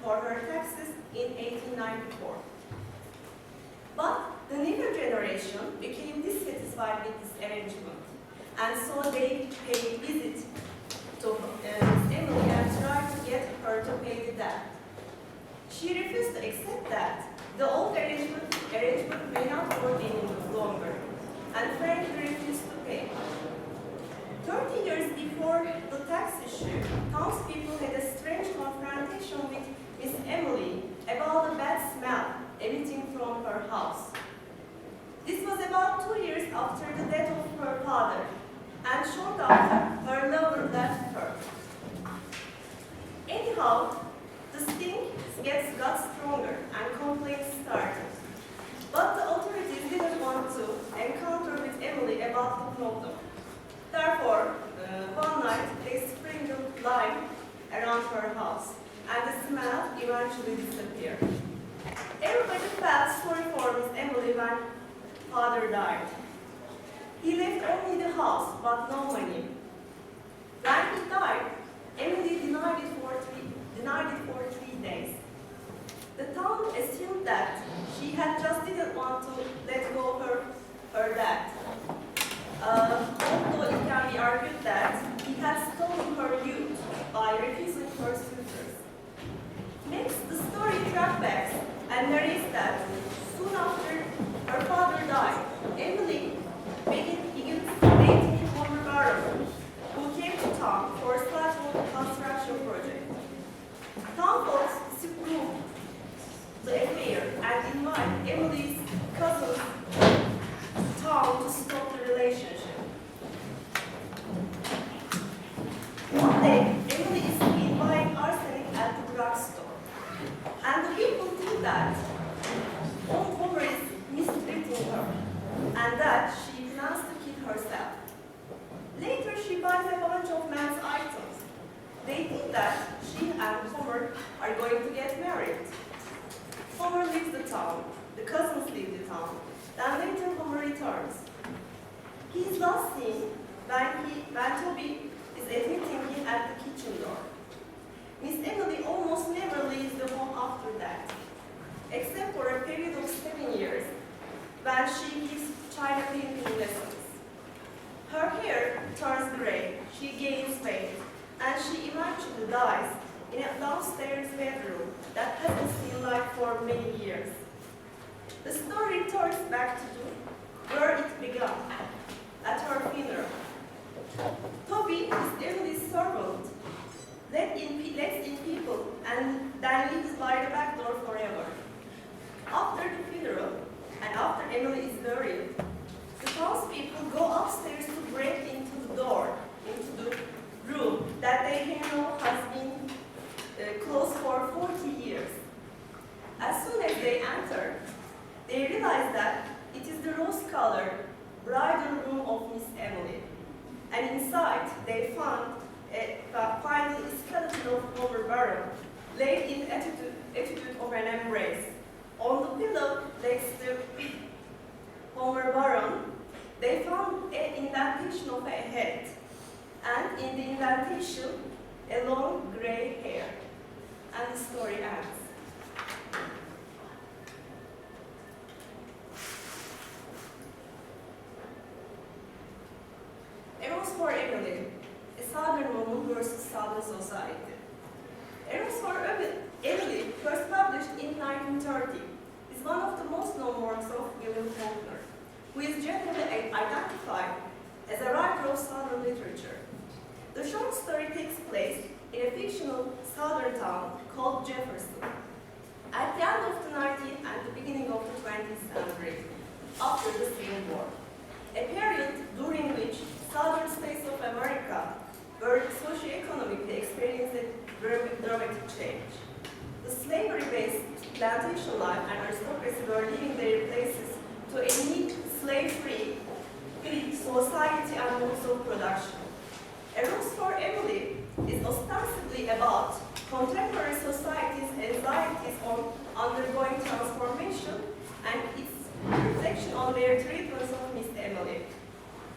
for her taxes in 1894. But the newer generation became dissatisfied with this arrangement, and so they paid visit to Miss Emily and tried to get her to pay the debt. She refused to accept that the old arrangement may not work any longer, and frankly refused to pay. 30 years before the tax issue, townspeople had a strange confrontation with Miss Emily about the bad smell emitting from her house. This was about 2 years after the death of her father, and short after her lover left her. Anyhow, the sting got stronger and complaints started. But the authorities didn't want to encounter with Emily about the problem. Therefore, one night they sprinkled lime around her house, and the smell eventually disappeared. Everybody felt sorry for Miss Emily when father died. He left only the house, but no money. When he died, Emily denied it for 3 days. The town assumed that she had just didn't want to let go of her debt. Although it can be argued that he had stolen her youth by refusing her suitors. Next, the story tracks and narrates that soon after her father died, Emily begins dating Ömer, who came to town for a sidewalk construction project. Town folks disapproved the affair and invited Emily's cousins to town to stop the relationship. One day, Emily is seen buying arsenic at the drugstore, and the people think that Ömer is mistreating her, and that she plans to kill herself. Later, she buys a bunch of men's items. They think that she and Ömer are going to get married. Ömer leaves the town, the cousins leave the town, then later Ömer returns. He is last seen when Toby is admitting him at the kitchen door. Miss Emily almost never leaves the home after that, except for a period of 7 years, when she gives China painting lessons. Her hair turns gray, she gains weight, and she eventually dies in a downstairs bedroom that hasn't seen light for many years. The story turns back to where it began, at her funeral. Toby is Emily's servant, lets in people, and then leaves by the back door forever. After the funeral, and after Emily is buried, the townspeople go upstairs to break into the door, into the room that they know has been closed for 40 years. As soon as they enter, they realize that it is the rose-colored bridal room of Miss Emily. And inside, they find the skeleton of Ömer laid in attitude of an embrace. On the pillow next to Ömer, they found an indentation of a head, and in the indentation, a long gray hair. And the story ends. Eros for Emily, a Southern woman versus Southern society. Eros for Emily, first published in 1930, is one of the most known works of William Faulkner, who is generally identified as a writer of Southern literature. The short story takes place in a fictional Southern town called Jefferson. At the end of the 19th and the beginning of the 20th century, after the Civil War, a period during which Southern states of America were socioeconomically experiencing dramatic change. The slavery-based plantation life and aristocracy were leaving their places to a neat, slave-free society and modes of production. A Rose for Emily is ostensibly about contemporary society's anxieties on undergoing transformation and its reflection on their treatments of Miss Emily.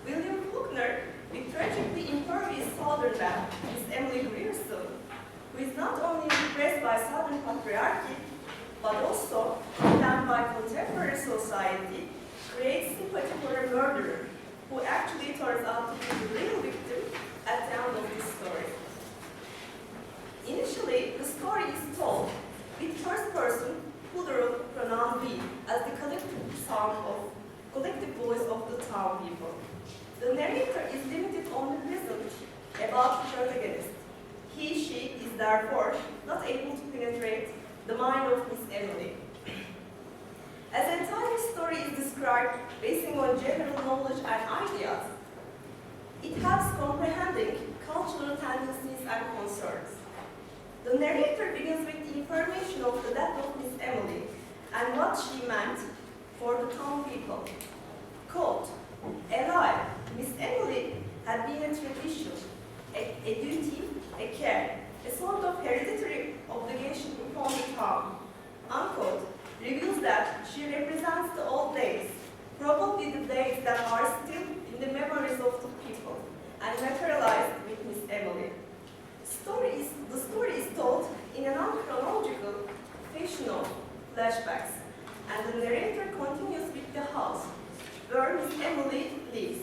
William Faulkner, with tragically impervious southern man, Miss Emily Grierson, who is not only repressed by Southern patriarchy, but also condemned by contemporary society, creates sympathy for a murderer who actually turns out to be the real victim at the end of this story. Initially, the story is told with first person plural pronoun we as the collective voice of the town people. The narrator is limited on the present about the protagonist. He, she is therefore not able to penetrate the mind of Miss Emily. As the entire story is described based on general knowledge and ideas, it helps comprehending cultural tendencies and concerns. The narrator begins with the information of the death of Miss Emily and what she meant for the town people. Quote, alive, Miss Emily had been a tradition, a duty, a care, a sort of hereditary obligation upon the town. Unquote, reveals that she represents the old days, probably the days that are still in the memories of the people and materialized with Miss Emily. The story is told in an unchronological fashion of flashbacks, and the narrator continues with the house where Miss Emily lives.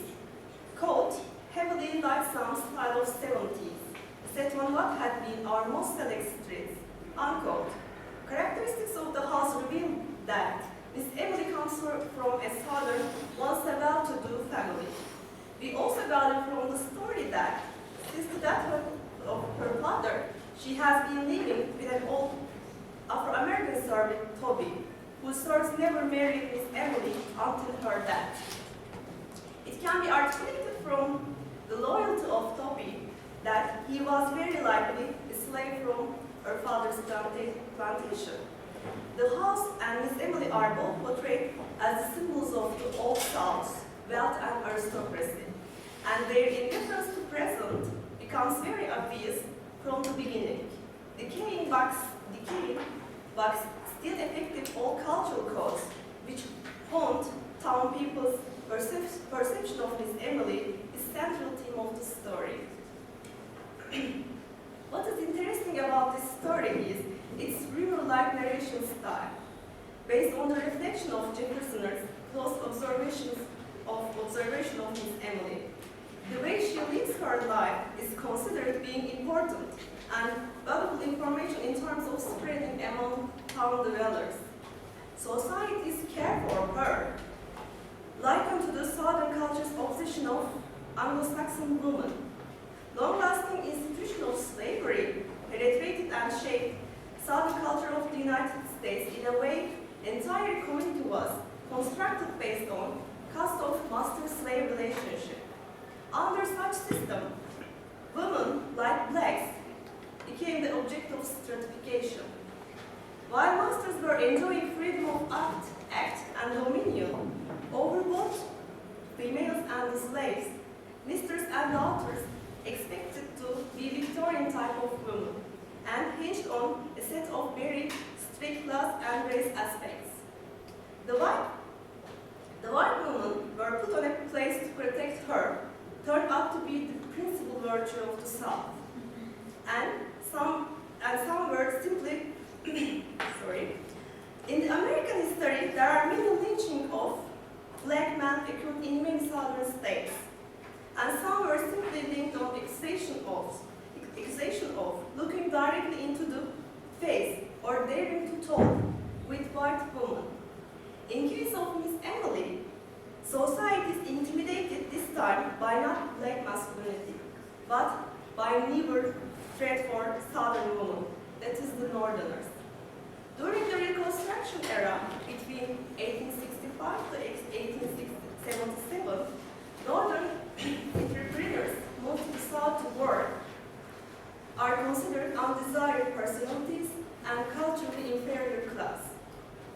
Quote, heavily like some style of 70s, set on what had been our most select streets. Unquote. Characteristics of the house reveal that Miss Emily comes from a southern, once a well-to-do family. We also gather from the story that since the death of her father, she has been living with an old Afro-American servant, Toby, whose sons never married Miss Emily until her death. It can be articulated from the loyalty of Toby that he was very likely a slave from her father's plantation. The house and Miss Emily are both portrayed as the symbols of the Old South, wealth and aristocracy, and their indifference to present becomes very obvious from the beginning. Decaying bucks still effective all cultural codes which haunt town people's perception of Miss Emily is central theme of the story. What is interesting about this story is its rumor-like narration style, based on the reflection of Jefferson's close observation of Miss Emily. The way she lives her life is considered being important and valuable information in terms of spreading among town dwellers. Society's care for her, likened to the Southern culture's obsession of Anglo-Saxon women. Long-lasting institution of slavery penetrated and shaped Southern culture of the United States in a way entire community was constructed based on caste of master-slave relationship. Under such system, women, like blacks, became the object of stratification. While masters were enjoying freedom of act and dominion over both females and the slaves, misters and daughters expected to be Victorian type of women and hinged on a set of very strict class and race aspects. The white women were put on a place to protect her, turned out to be the principal virtue of the South. And some were simply, sorry. In the American history, there are many lynching of black men occurred in many southern states. And some were simply linked on accusation of looking directly into the face or daring to talk with white women. In case of Miss Emily, society is intimidated this time by not black masculinity, but by newer threat for southern women, that is the northerners. During the Reconstruction era, between 1865 to 1877, northern entrepreneurs moved to the south to work are considered undesired personalities and culturally inferior class.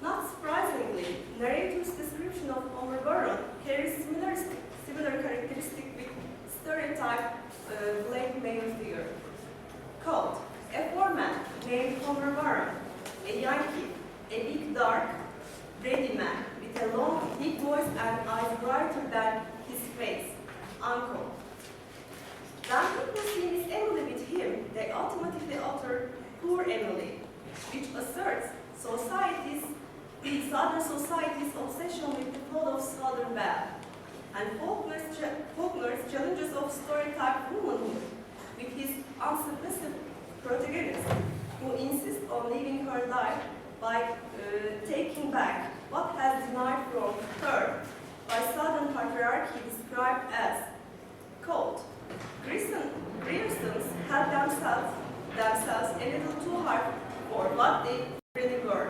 Not surprisingly, narrator's description of Homer Baron carries similar characteristics with stereotype black male figure. Quote, a foreman named Homer Baron, a Yankee, a big dark, ready man with a long, deep voice and eyes brighter than his face. Unquote. When people see Miss Emily with him, they automatically utter poor Emily, which asserts Southern society's obsession with the plot of Southern Belle, and Faulkner's challenges of stereotyped womanhood with his unsubmissive protagonist, who insists on living her life by taking back what has denied from her by Southern patriarchy described as, quote, Griersons had themselves a little too hard for what they really were.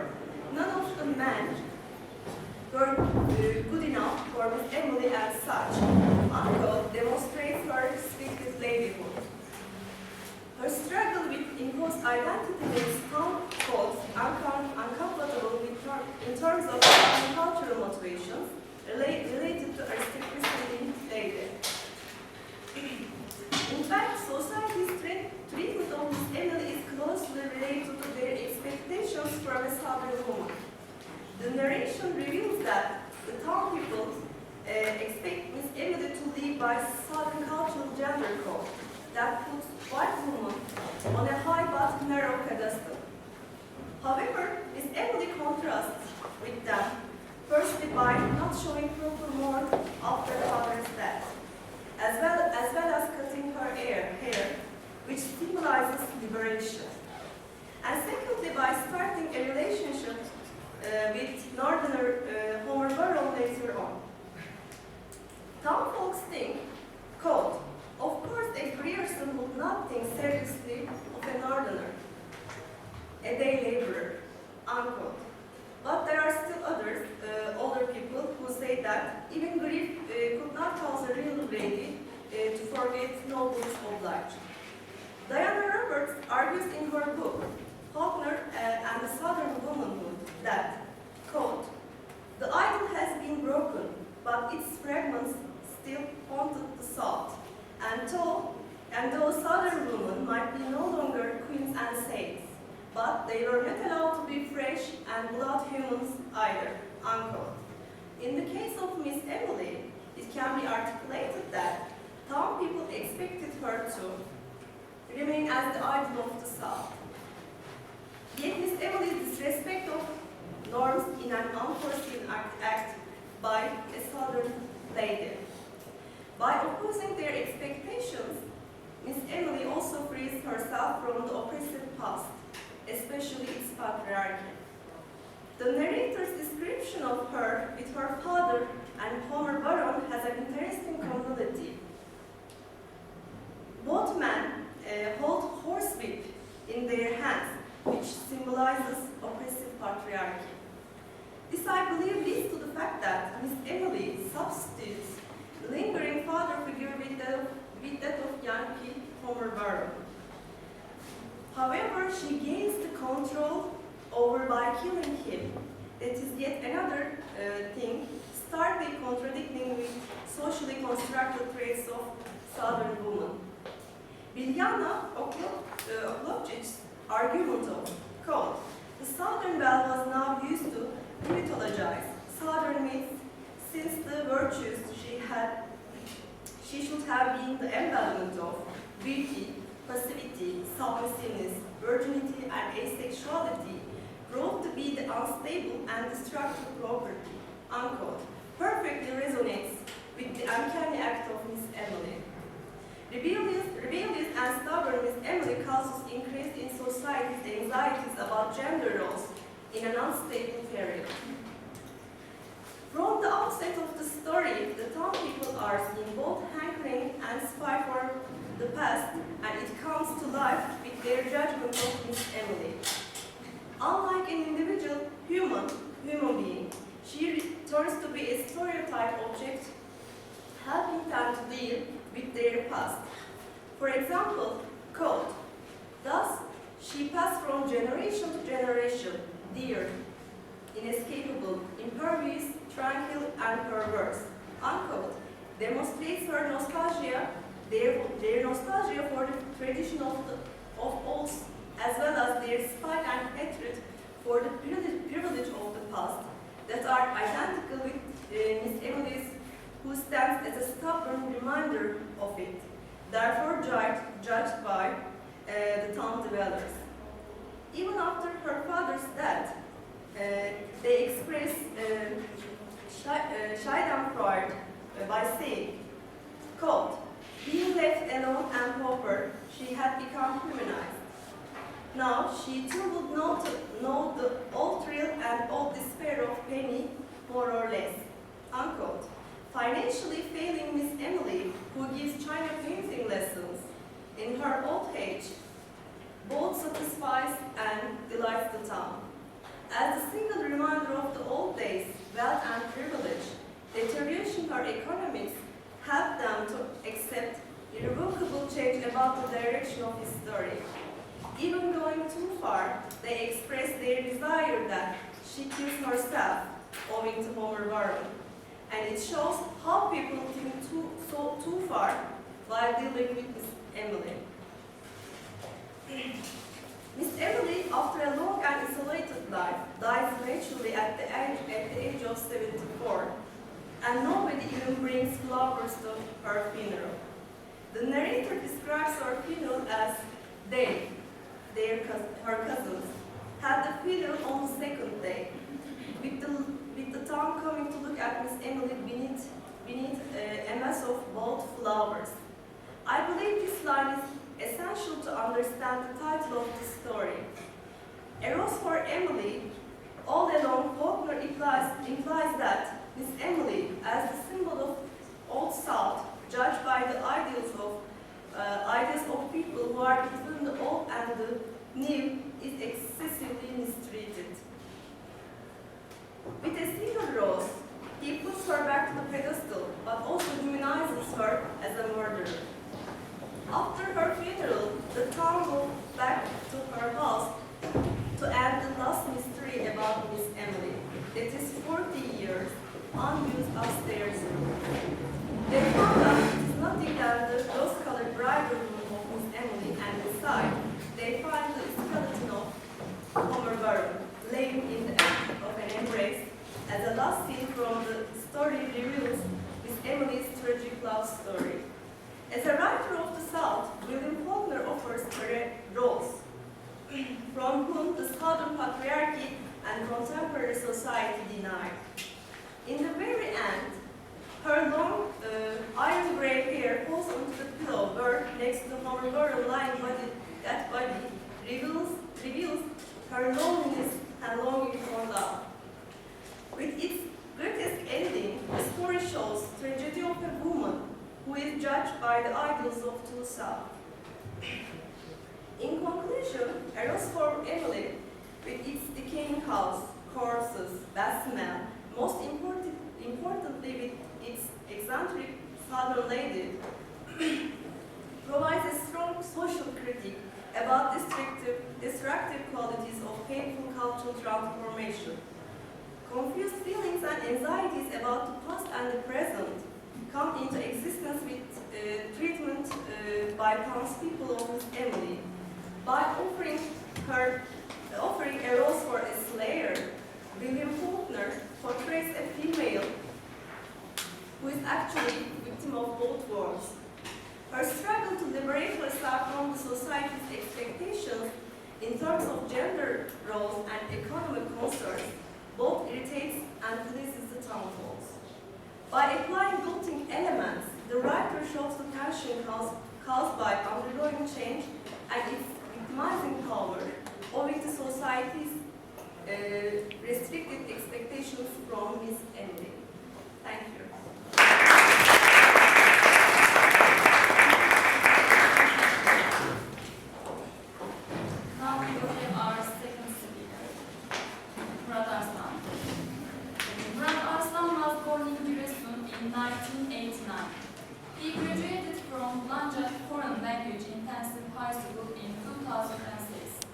None of the men were good enough for Miss Emily as such. Unquote demonstrates her restricted ladyhood. Her struggle with imposed identity makes some quotes uncomfortable in terms of cultural motivations related to aristocracy lady. In fact, society's treatment of Miss Emily is closely related to their expectations from a Southern woman. The narration reveals that the town people expect Miss Emily to live by Southern cultural gender code that puts white women on a high but narrow pedestal. However, Miss Emily contrasts with them, firstly by not showing proper mourn after her father's death, as well as cutting her hair, which symbolizes liberation, and secondly by starting a relationship with Northerner Homer Baron later on. Town folks think, quote, of course a Grierson would not think seriously of a Northerner, a day laborer, unquote. But there are still others, older people, who say that even grief could not cause a real lady to forget nobles obliged. Diana Roberts argues in her book, Faulkner and the Southern Womanhood, that, quote, the idol has been broken, but its fragments still haunted the salt, and though Southern women might be no longer queens and saints, but they were not allowed to be fresh and blood humans either, unquote. In the case of Miss Emily, it can be articulated that town people expected her to remain as the idol of the South. Yet Miss Emily's disrespect of norms in an unforeseen act by a Southern lady. By opposing their expectations, Miss Emily also frees herself from the oppressive past, especially its patriarchy. The narrator's description of her with her father and Homer Baron has an interesting commonality. Both men hold horsewhip in their hands, which symbolizes oppressive patriarchy. This, I believe, leads to the fact that Miss Emily substitutes the lingering father figure with that of Yankee Homer Baron. However, she gains the control over by killing him. That is yet another thing, starkly contradicting with socially constructed traits of Southern woman. Biljana Oklovchic's argument of, quote, the Southern belle was now used to mythologize Southern myths since the virtues she should have been the embodiment of beauty, passivity, submissiveness, virginity, and asexuality proved to be the unstable and destructive property, unquote, perfectly resonates with the uncanny act of Miss Emily. Rebellious and stubborn Miss Emily causes increase in society's anxieties about gender roles in an unstable period. From the outset of the story, the town people are seen both hankering and spy for the past, and it comes to life with their judgment of Miss Emily. Unlike an individual human being, she turns to be a stereotype object, helping them to deal with their past. For example, quote, thus she passed from generation to generation, dear, inescapable, impervious, tranquil, and perverse, unquote, demonstrates her nostalgia, their nostalgia for the tradition of oaths, as well as their spite and hatred for the privilege of the past that are identical with Miss Emily's, who stands as a stubborn reminder of it, therefore judged by the town dwellers. Even after her father's death, they express Schadenfreude by saying, quote, being left alone and pauper, she had become humanized. Now she too would know the old thrill and old despair of Penny, more or less. Unquote. Financially failing Miss Emily, who gives China painting lessons in her old age, both satisfies and delights the town. As a single reminder of the old days, wealth and privilege, deterioration in her economics helped them to accept irrevocable change about the direction of his story. Even going too far, they express their desire that she kills herself, owing to Homer Warren. And it shows how people think too far while dealing with Miss Emily. Miss Emily, after a long and isolated life, dies naturally at the age of 74, and nobody even brings flowers to her funeral. The narrator describes her funeral as they, her cousins, had the funeral on the second day, with the town coming to look at Miss Emily beneath a mass of bold flowers. I believe this line is essential to understand the title of the story. A rose for Emily, all along, Faulkner implies that Miss Emily, as the symbol of Old South, judged by the ideals of people who are between the old and the new, is excessively mistreated. With a single rose, he puts her back to the pedestal, but also humanizes her as a murderer. After her funeral, the town goes back to her house to end the last mystery about Miss Emily. That is 40 years unused upstairs room. They found out it is nothing than the rose-colored bridal room of Miss Emily, and inside they find the skeleton of Homer Warren laying in the act of an embrace, as the last scene from the story reveals Miss Emily's tragic love story. As a writer of the South, William Faulkner offers her a rose, from whom the Southern patriarchy and contemporary society denied. In the very end, her long iron gray hair falls onto the pillow where, next to Homer Warren lying that body reveals her loneliness and longing for love. With its grotesque ending, the story shows the tragedy of a woman who is judged by the ideals of two South. In conclusion, a rose for Emily, with its decaying house, corpses, bad smell, most importantly with its eccentric Southern lady, provides a strong social critique about destructive qualities of painful cultural transformation. Confused feelings and anxieties about the past and the present come into existence with treatment by townspeople of Miss Emily. By offering a rose for a slayer, William Faulkner portrays a female who is actually a victim of both worlds. Her struggle to liberate herself from the society's expectations in terms of gender roles and economic concerns both irritates and pleases the townsfolk. By applying built-in elements, the writer shows the tension caused by undergoing change and its victimizing power owing to society's restricted expectations from Miss Emily. Thank you. Now we will have our second speaker, Murat Arslan. Murat Arslan was born in Giresun in 1989. He graduated from Lanca Foreign Language Intensive High School in 2006.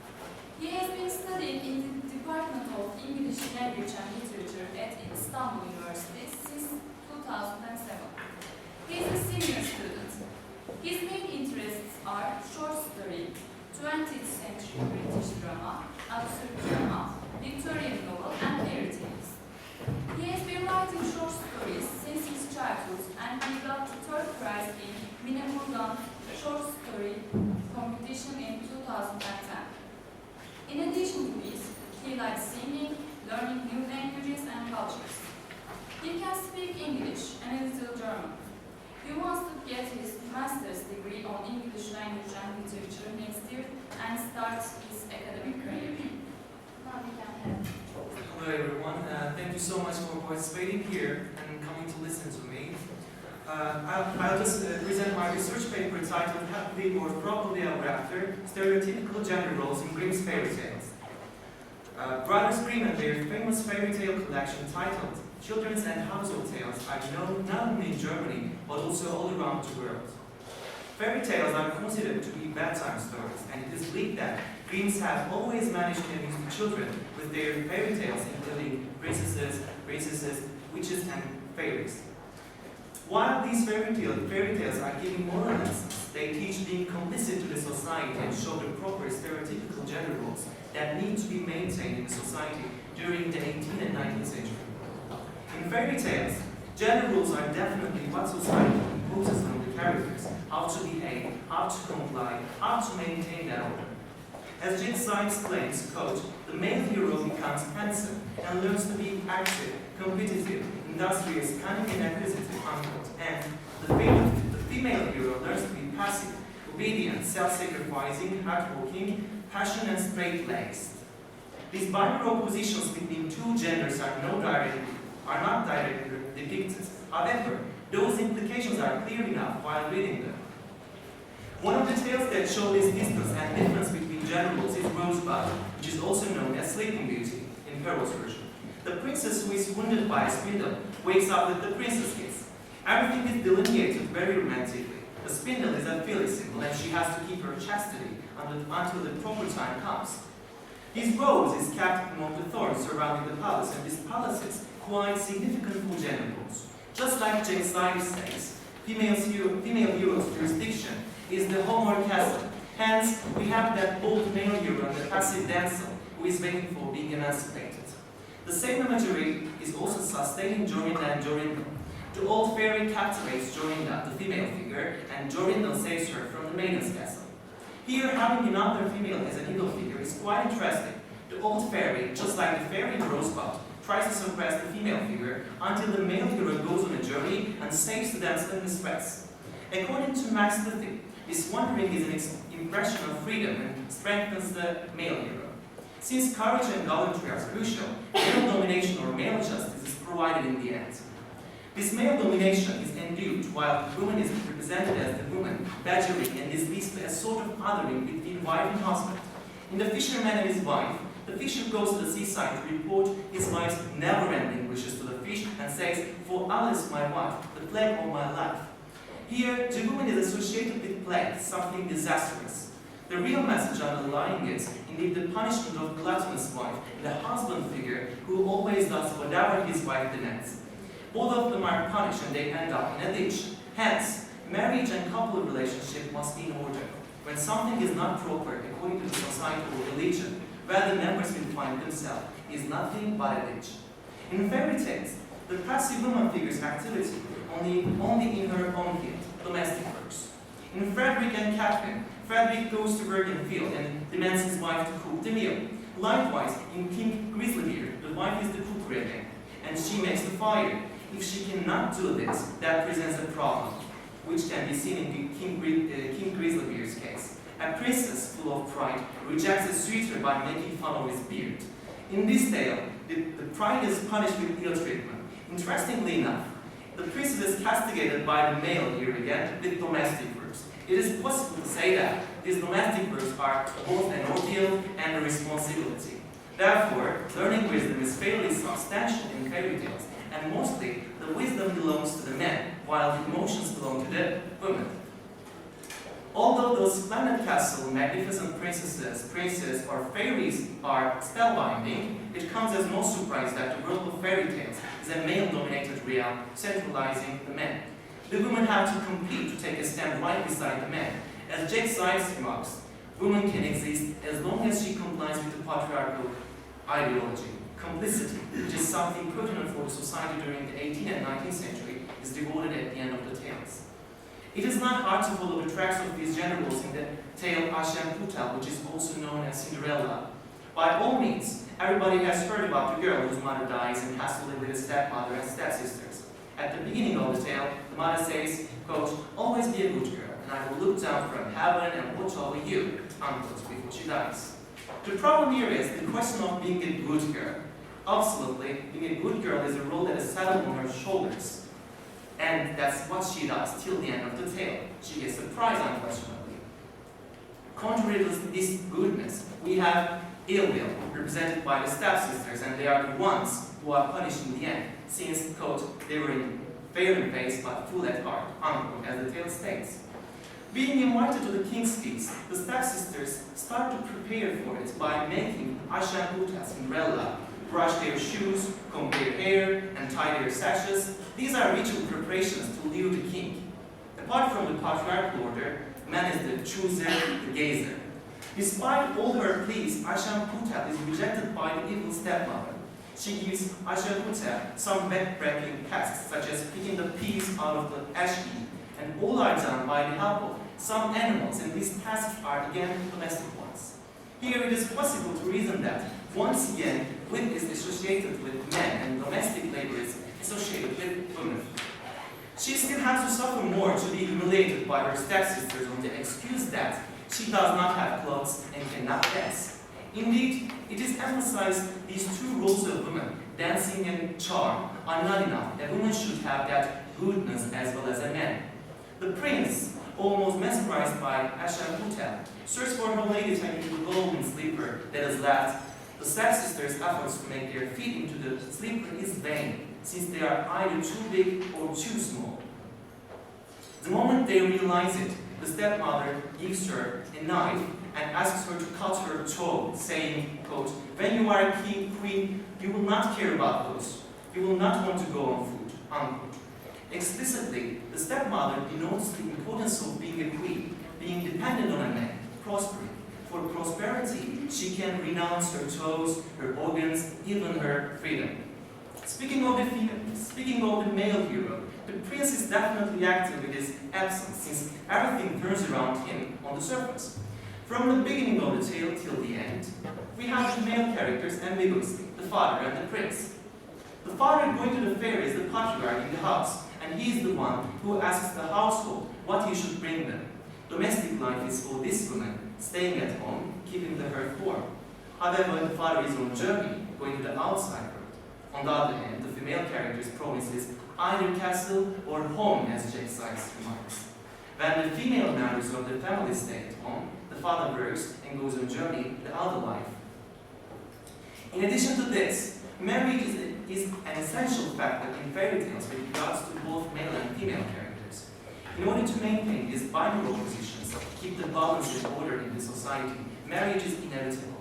He has been studying in the Department of English Language and Literature at İstanbul University since 2007. He is a senior student. His main interests are short story, 20th century British drama, absurd drama, Victorian novel, and fairy tales. He has been writing short stories since his childhood, and he got the third prize in Minemurgan Short Story Competition in 2010. In addition He wants to get his master's degree on English language and literature next year and start his academic career. Now we can have. Hello everyone, thank you so much for participating here and coming to listen to me. I'll just present my research paper titled Happily or Probably Ever After, Stereotypical Gender Roles in Grimm's Fairytales. Brothers Grimm and their famous fairy tale collection titled Children's and Household Tales are known not only in Germany, but also all around the world. Fairy tales are considered to be bedtime stories, and it is believed that Grimms have always managed to amuse the children with their fairy tales, including princesses, witches, and fairies. While these fairy tales are giving moral lessons, they teach being complicit to the society and show the proper stereotypical gender roles that need to be maintained in the society during the 18th and 19th century. In fairy tales, gender rules are definitely what society imposes on the characters, how to behave, how to comply, how to maintain that order. As Cengiz claims, quote, the male hero becomes handsome and learns to be active, competitive, industrious, cunning and acquisitive, unquote. And the female hero learns to be passive, obedient, self-sacrificing, hardworking, passionate and straight-laced. These binary oppositions between two genders are not directly depicted. However, those implications are clear enough while reading them. One of the tales that show this distance and difference between gender roles is Rosebud, which is also known as Sleeping Beauty in Carol's version. The princess who is wounded by a spindle wakes up with the princess kiss. Everything is delineated very romantically. The spindle is a feeling symbol and she has to keep her chastity until the proper time comes. This rose is kept among the thorns surrounding the palace, and this palace is quite significant for gender roles. Just like Cengiz says, female hero's jurisdiction is the home or castle. Hence, we have that bold male hero and the passive damsel who is waiting for being emancipated. The same imagery is also sustained in Jorinda and Jorinda. The old fairy captivates Jorinda, the female figure, and Jorinda saves her from the maiden's castle. Here, having another female as an evil figure is quite interesting. The old fairy, just like the fairy in Rosebud, tries to suppress the female figure until the male hero goes on a journey and saves the damsel in distress. According to Max Lithig, this wandering is an impression of freedom and strengthens the male hero. Since courage and gallantry are crucial, male domination or male justice is provided in the end. This male domination is endued while the woman is represented as the woman, badgering, and is leads to a sort of othering between wife and husband. In The Fisherman and His Wife, the fisher goes to the seaside to report his wife's never-ending wishes to the fish and says, "For Alice, my wife, the plague of my life." Here, the woman is associated with plague, something disastrous. The real message underlying it, indeed the punishment of gluttonous wife, the husband figure who always does whatever his wife demands. Both of them are punished and they end up in a ditch. Hence, marriage and couple relationship must be in order. When something is not proper according to the society or religion, where the members will find themselves, is nothing but a ditch. In fairy tales, the passive woman figure's activity only in her own field, domestic works. In Frederick and Catherine, Frederick goes to work in the field and demands his wife to cook the meal. Likewise, in King Grizzlybeard, the wife is the cook again, and she makes the fire. If she cannot do this, that presents a problem, which can be seen in King Grizzlybeard's case. A princess full of pride rejects a suitor by making fun of his beard. In this tale, the pride is punished with ill treatment. Interestingly enough, the princess is castigated by the male here again with domestic works. It is possible to say that these domestic works are both an ordeal and a responsibility. Therefore, learning wisdom is fairly substantial in fairy tales, and mostly the wisdom belongs to the men, while the emotions belong to the women. Although those splendid castle, magnificent princes, or fairies are spellbinding, it comes as no surprise that the world of fairy tales is a male-dominated realm, centralizing the men. The women have to compete to take a stand right beside the men. As Jack Sykes remarks, woman can exist as long as she complies with the patriarchal ideology. Complicity, which is something pertinent for the society during the 18th and 19th century, is devoted at the end of the tales. It is not hard to follow the tracks of these gender roles in the tale Aşem-Putal, which is also known as Cinderella. By all means, everybody has heard about the girl whose mother dies and has to live with his stepmother and stepsisters. At the beginning of the tale, the mother says, quote, always be a good girl, and I will look down from heaven and watch over you, unquote, before she dies. The problem here is the question of being a good girl. Absolutely, being a good girl is a role that is settled on her shoulders. And that's what she does till the end of the tale. She gets the prize, unquestionably. Contrary to this goodness, we have ill will, represented by the stepsisters, and they are the ones who are punished in the end, since, quote, they were fair in face but full at heart, unquote, as the tale states. Being invited to the king's feast, the stepsisters start to prepare for it by making Aşağı Cinderella, brush their shoes, comb their hair, and tie their sashes. These are ritual preparations to lure the king. Apart from the patriarchal order, man is the chooser, the gazer. Despite all her pleas, Aşağı is rejected by the evil stepmother. She gives Aşağı some back-breaking tasks, such as picking the peas out of the ash heap, and all are done by the help of some animals, and these tasks are again domestic ones. Here it is possible to reason that, once again, wit is associated with men and domestic labor is associated with women. She still has to suffer more to be humiliated by her stepsisters on the excuse that she does not have clothes and cannot dance. Indeed, it is emphasized these two roles of women, dancing and charm, are not enough. A woman should have that goodness as well as a man. The prince, almost mesmerized by Aşağı, searches for her lady taking the golden slipper that is left. The stepsisters' efforts to make their feet into the slipper is vain, since they are either too big or too small. The moment they realize it, the stepmother gives her a knife and asks her to cut her toe, saying, quote, when you are a king, queen, you will not care about those. You will not want to go on foot, unquote. Explicitly, the stepmother denotes the importance of being a queen, being dependent on a man, prospering. For prosperity, she can renounce her toes, her organs, even her freedom. Speaking of the male hero, the prince is definitely active with his absence, since everything turns around him on the surface. From the beginning of the tale till the end, we have the male characters ambiguously, the father and the prince. The father going to the fair is the patriarch in the house, and he is the one who asks the household what he should bring them. Domestic life is for this woman, staying at home, keeping the hearth warm. However, the father is on journey, going to the outside world. On the other hand, the female character's promise is either castle or home, as Jack Sykes remarks. When the female members of the family stay at home, the father works and goes on journey the outer life. In addition to this, marriage is an essential factor in fairy tales with regards to both male and female characters. In order to maintain these binary positions, keep the balance and order in the society, marriage is inevitable.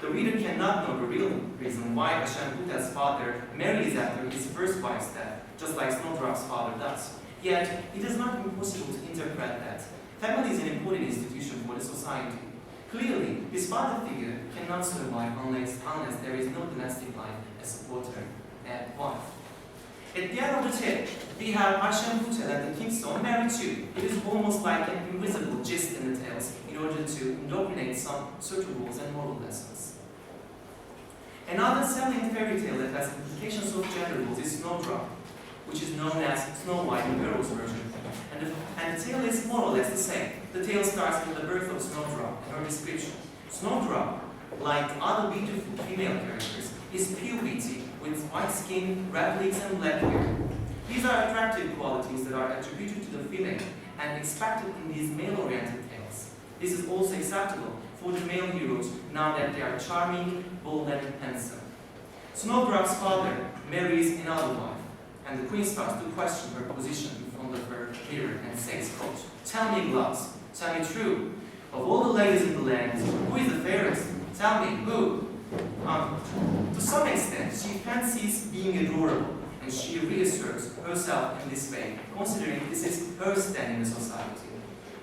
The reader cannot know the real reason why Aşağı father marries after his first wife's death, just like Snowdrop's father does. Yet, it is not impossible to interpret that family is an important institution for the society. Clearly, his father figure cannot survive unless there is no domestic life as supporter and wife. At the end of the tale, we have Aşağı and the king's son married too. It is almost like an invisible gist in the tales in order to indoctrinate some social rules and moral lessons. Another salient fairy tale that has implications of gender rules is Snowdrop, which is known as Snow White in Girl's version. And the tale is more or less the same. The tale starts with the birth of Snowdrop and her description. Snowdrop, like other beautiful female characters, is pure beauty with white skin, red lips, and black hair. These are attractive qualities that are attributed to the female and expected in these male-oriented tales. This is also acceptable for the male heroes now that they are charming, bold, and handsome. Snowdrop's father marries another wife, and the queen starts to question her position in front of her mirror and says, quote, tell me, Gloves, tell me true. Of all the ladies in the land, who is the fairest? Tell me, who? To some extent, she fancies being adorable, and she reasserts herself in this way, considering this is her stand in the society.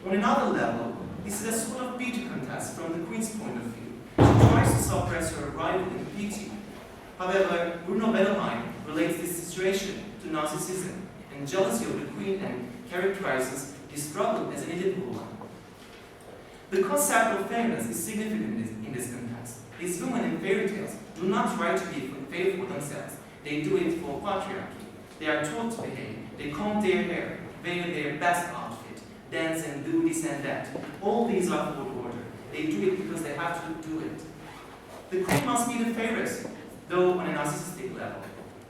On another level, this is a sort of beauty contest from the queen's point of view. She tries to suppress her rival in beauty. However, Bruno Bettelheim relates this situation to narcissism and jealousy of the queen and characterizes this struggle as an inevitable one. The concept of fairness is significant in this context. These women in fairy tales do not try to be fair for themselves. They do it for patriarchy. They are taught to behave. They comb their hair. wear their best outfit, dance and do this and that. All these are for order. They do it because they have to do it. The queen must be the favorite, though on a narcissistic level.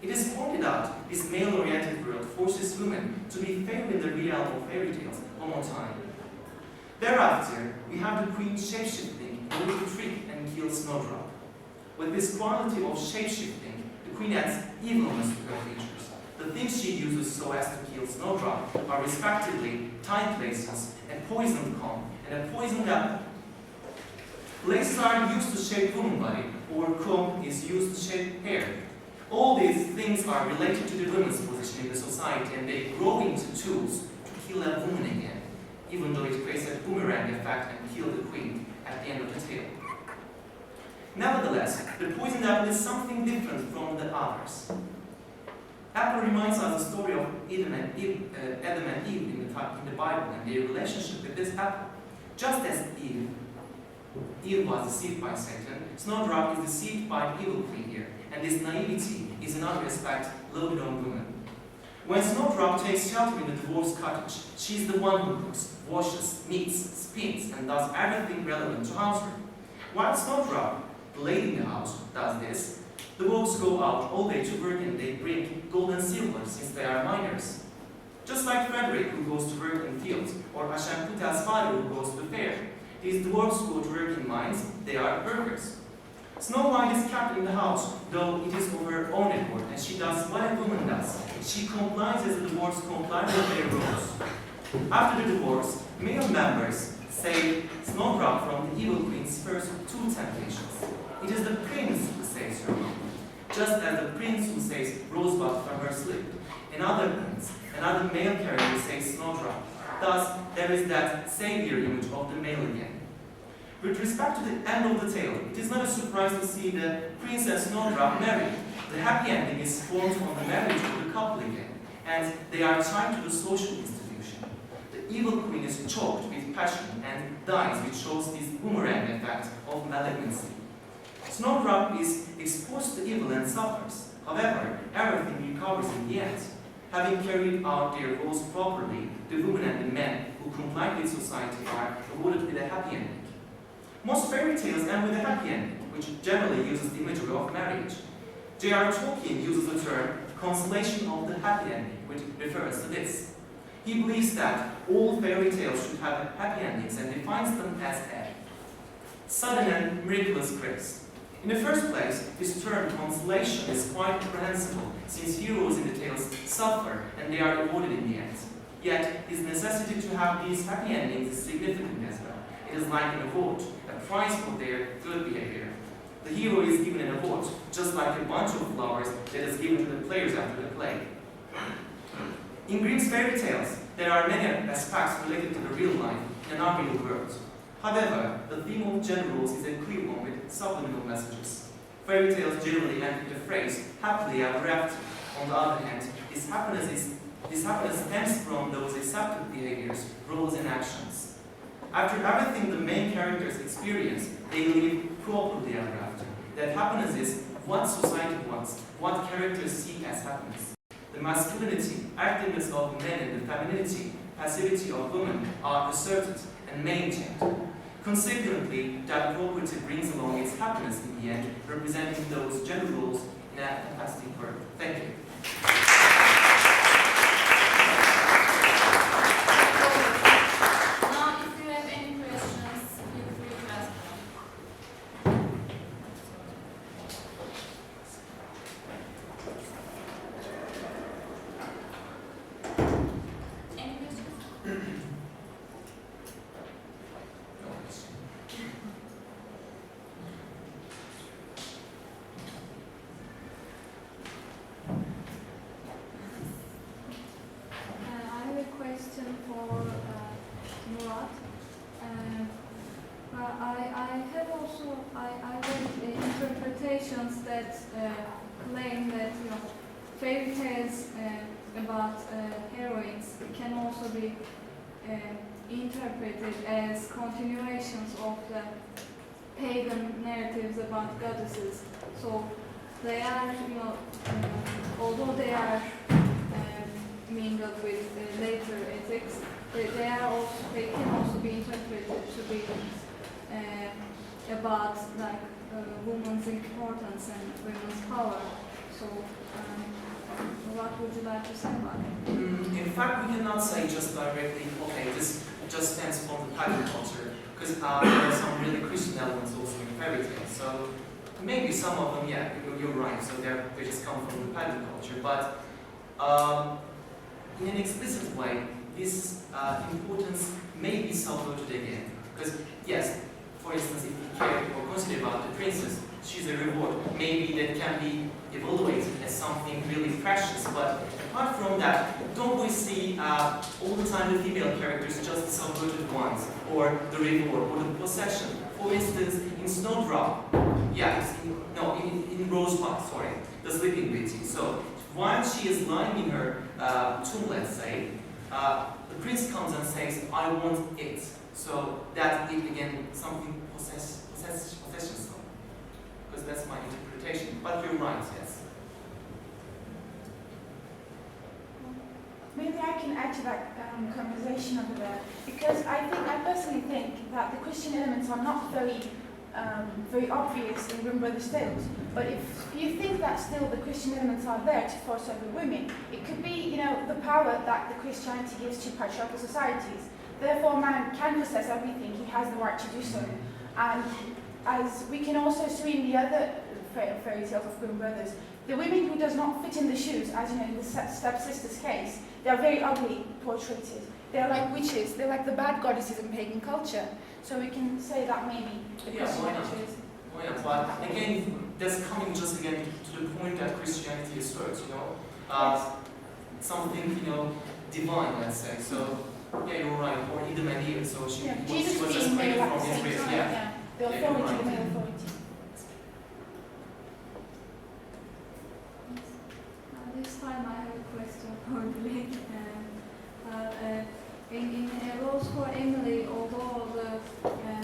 It is pointed out this male-oriented world forces women to be favored in the realm of fairy tales one more time. Thereafter, we have the queen shape-shifting, a little trick and kill Snowdrop. With this quality of shape-shifting, the queen adds evilness to her features. The things she uses so as to kill Snowdrop are respectively tight laces, a poisoned comb, and a poisoned apple. Laces are used to shape woman body, or comb is used to shape hair. All these things are related to the woman's position in the society, and they grow into tools to kill a woman again, even though it creates a boomerang effect and kill the queen at the end of the tale. Nevertheless, the poisoned apple is something different from the others. Apple reminds us the story of Adam and Eve in the Bible and their relationship with this apple. Just as Eve was deceived by Satan, Snowdrop is deceived by the evil queen here, and this naivety is in other respect loaded on women. When Snowdrop takes shelter in the dwarf's cottage, she's the one who cooks, washes, knits, spins, and does everything relevant to housework. While Snowdrop, the lady in the house, does this, the dwarfs go out all day to work and they bring gold and silver since they are miners. Just like Frederick, who goes to work in fields, or Ashamkutel's father, who goes to the fair. These dwarfs go to work in mines, they are workers. Snow White is kept in the house, though it is of her own accord, and she does what a woman does. She complies as the dwarfs comply with their rules. After the divorce, male members save Snowdrop from the evil queen's first two temptations. It is the prince who saves her, just as the prince who saves Rosebud from her sleep. Another male character saves Snowdrop. Thus, there is that savior image of the male again. With respect to the end of the tale, it is not a surprise to see the prince and Snowdrop married. The happy ending is formed on the marriage of the couple again, and they are tied to the social institution. The evil queen is choked with passion and dies, which shows this boomerang effect of malignancy. Snowdrop is exposed to evil and suffers. However, everything recovers in the end. Having carried out their roles properly, the women and the men who comply with society are rewarded with a happy ending. Most fairy tales end with a happy ending, which generally uses the imagery of marriage. J.R. Tolkien uses the term consolation of the happy ending, which refers to this. He believes that all fairy tales should have happy endings and defines them as a sudden and miraculous grace. In the first place, this term consolation is quite comprehensible, since heroes in the tales suffer and they are rewarded in the end. Yet, his necessity to have these happy endings is significant as well. It is like an award, a prize for their good behavior. The hero is given an award, just like a bunch of flowers that is given to the players after the play. In Grimm's fairy tales, there are many aspects related to the real life in an unreal world. However, the theme of gender roles is a clear one with subliminal messages. Fairy tales generally end with the phrase, happily ever after. On the other hand, this happiness stems from those accepted behaviors, roles, and actions. After everything the main characters experience, they live properly ever after. That happiness is what society wants, what characters see as happiness. The masculinity, activeness of men, and the femininity, passivity of women are asserted and maintained. Consequently, that property brings along its happiness in the end, representing those gender roles in a fantastic world. Thank you. Now, if you have any questions, feel free to ask them. Any questions? I have a question for Murat. I have also read interpretations that claim that fairy tales about heroines can also be interpreted as continuations of the pagan narratives about goddesses. So they are, although they are mingled with later ethics, they can also be interpreted to be about like women's importance and women's power. So, what would you like to say about it? In fact, we cannot say just directly, okay, this just stems from the pagan culture, because there are some really Christian elements also in fairy tales. So maybe some of them, yeah, you're right. So they just come from the pagan culture, but in an explicit way, this importance may be subverted again. Because yes, for instance, if you care or consider about the princess, she's a reward. Maybe that can be evaluated as something really precious. But apart from that, don't we see all the time the female characters just the subverted ones, or the reward, or the possession? For instance, in Snowdrop, yeah, in Rosebud, sorry, the Sleeping Beauty. So while she is lying in her tomb, let's say, the prince comes and says, "I want it." So that is again something possession. Because that's my interpretation. But you're right, yes. Maybe I can add to that conversation over there, because I personally think that the Christian elements are not very obvious in Grimm Brothers tales. But if you think that still the Christian elements are there to force over women, it could be, the power that the Christianity gives to patriarchal societies. Therefore, man can possess everything; he has the right to do so. And as we can also see in the other fairy tales of Grimm Brothers, the women who does not fit in the shoes, as in the stepsister's case, they are very ugly portrayed. They are like witches. They're like the bad goddesses in pagan culture. So we can say that maybe the Christian witches. Why not? But again, that's coming just again to the point that Christianity asserts, Yes. something, divine, let's say. So, yeah, you're right. Or in the medieval, so she Jesus was just being created male at from the his same race. time. Yeah. The Yeah, you're authority, right. the male authority. This time I have a question for Dilek. In Rose for Emily, although the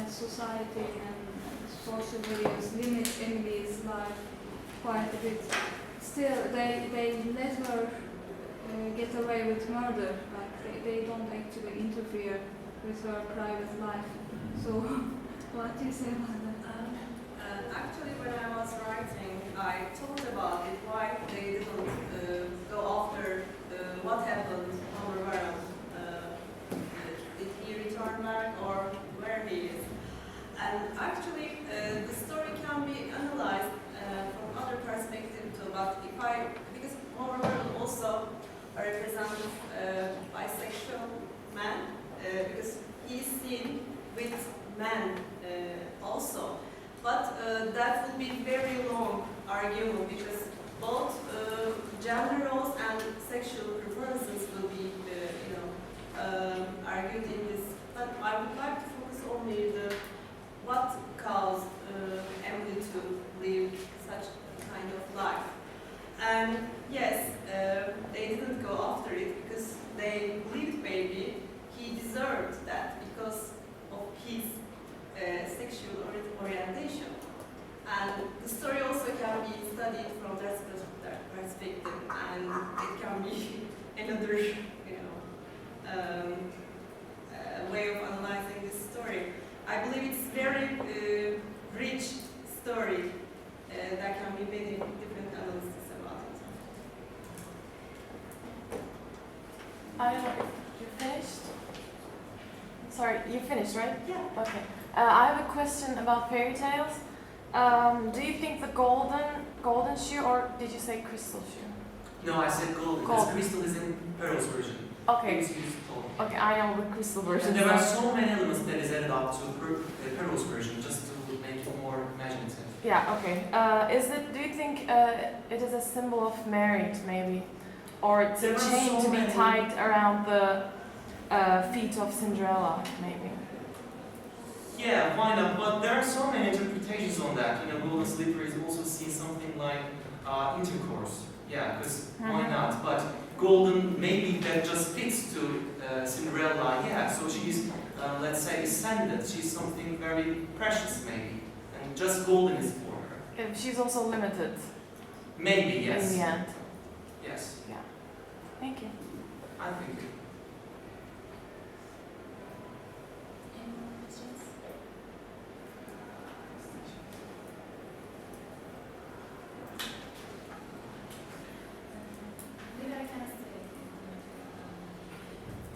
society and social values limit Emily's life quite a bit, still they let her get away with murder. Like they don't actually interfere with her private life. So, what do you say about that? Actually, when I was writing, I thought about it, why they didn't go after what happened on the world. Did he return back or where he is? And actually, the story can be analyzed from other perspective too, but because Overworld also represents bisexual man, because he's seen with men also. But that would be very long argument, because both gender roles and sexual preferences will be, argued in this. But I would like to focus only what caused Emily to live such kind of life. And yes, they didn't go after it because they believed maybe he deserved that because of his sexual orientation. And the story also can be studied from that perspective, and it can be another, way of analyzing this story. I believe it's very rich story. There can be many different analyses about it. I don't know if you finished. Sorry, you finished, right? Yeah. Okay. I have a question about fairy tales. Do you think the golden shoe, or did you say crystal shoe? No, I said golden. Because crystal is in Pearl's version. Okay. Please use golden. Okay, I know the crystal version. And there are so many elements that is added up to Pearl's version just to make it more imaginative. Yeah. Okay. Do you think it is a symbol of marriage, maybe, or it's a There are chain so to be many. tied around the feet of Cinderella, maybe? Yeah, why not? But there are so many interpretations on that. Golden slipper is also seen something like intercourse. Yeah, because why not? But golden, maybe that just fits to Cinderella. Yeah, so she's, let's say, ascendant. She's something very precious, maybe. And just golden is for her. She's also limited Maybe, yes. in the end. Yes. Yeah. Thank you. I think it. Any more questions? Maybe I can say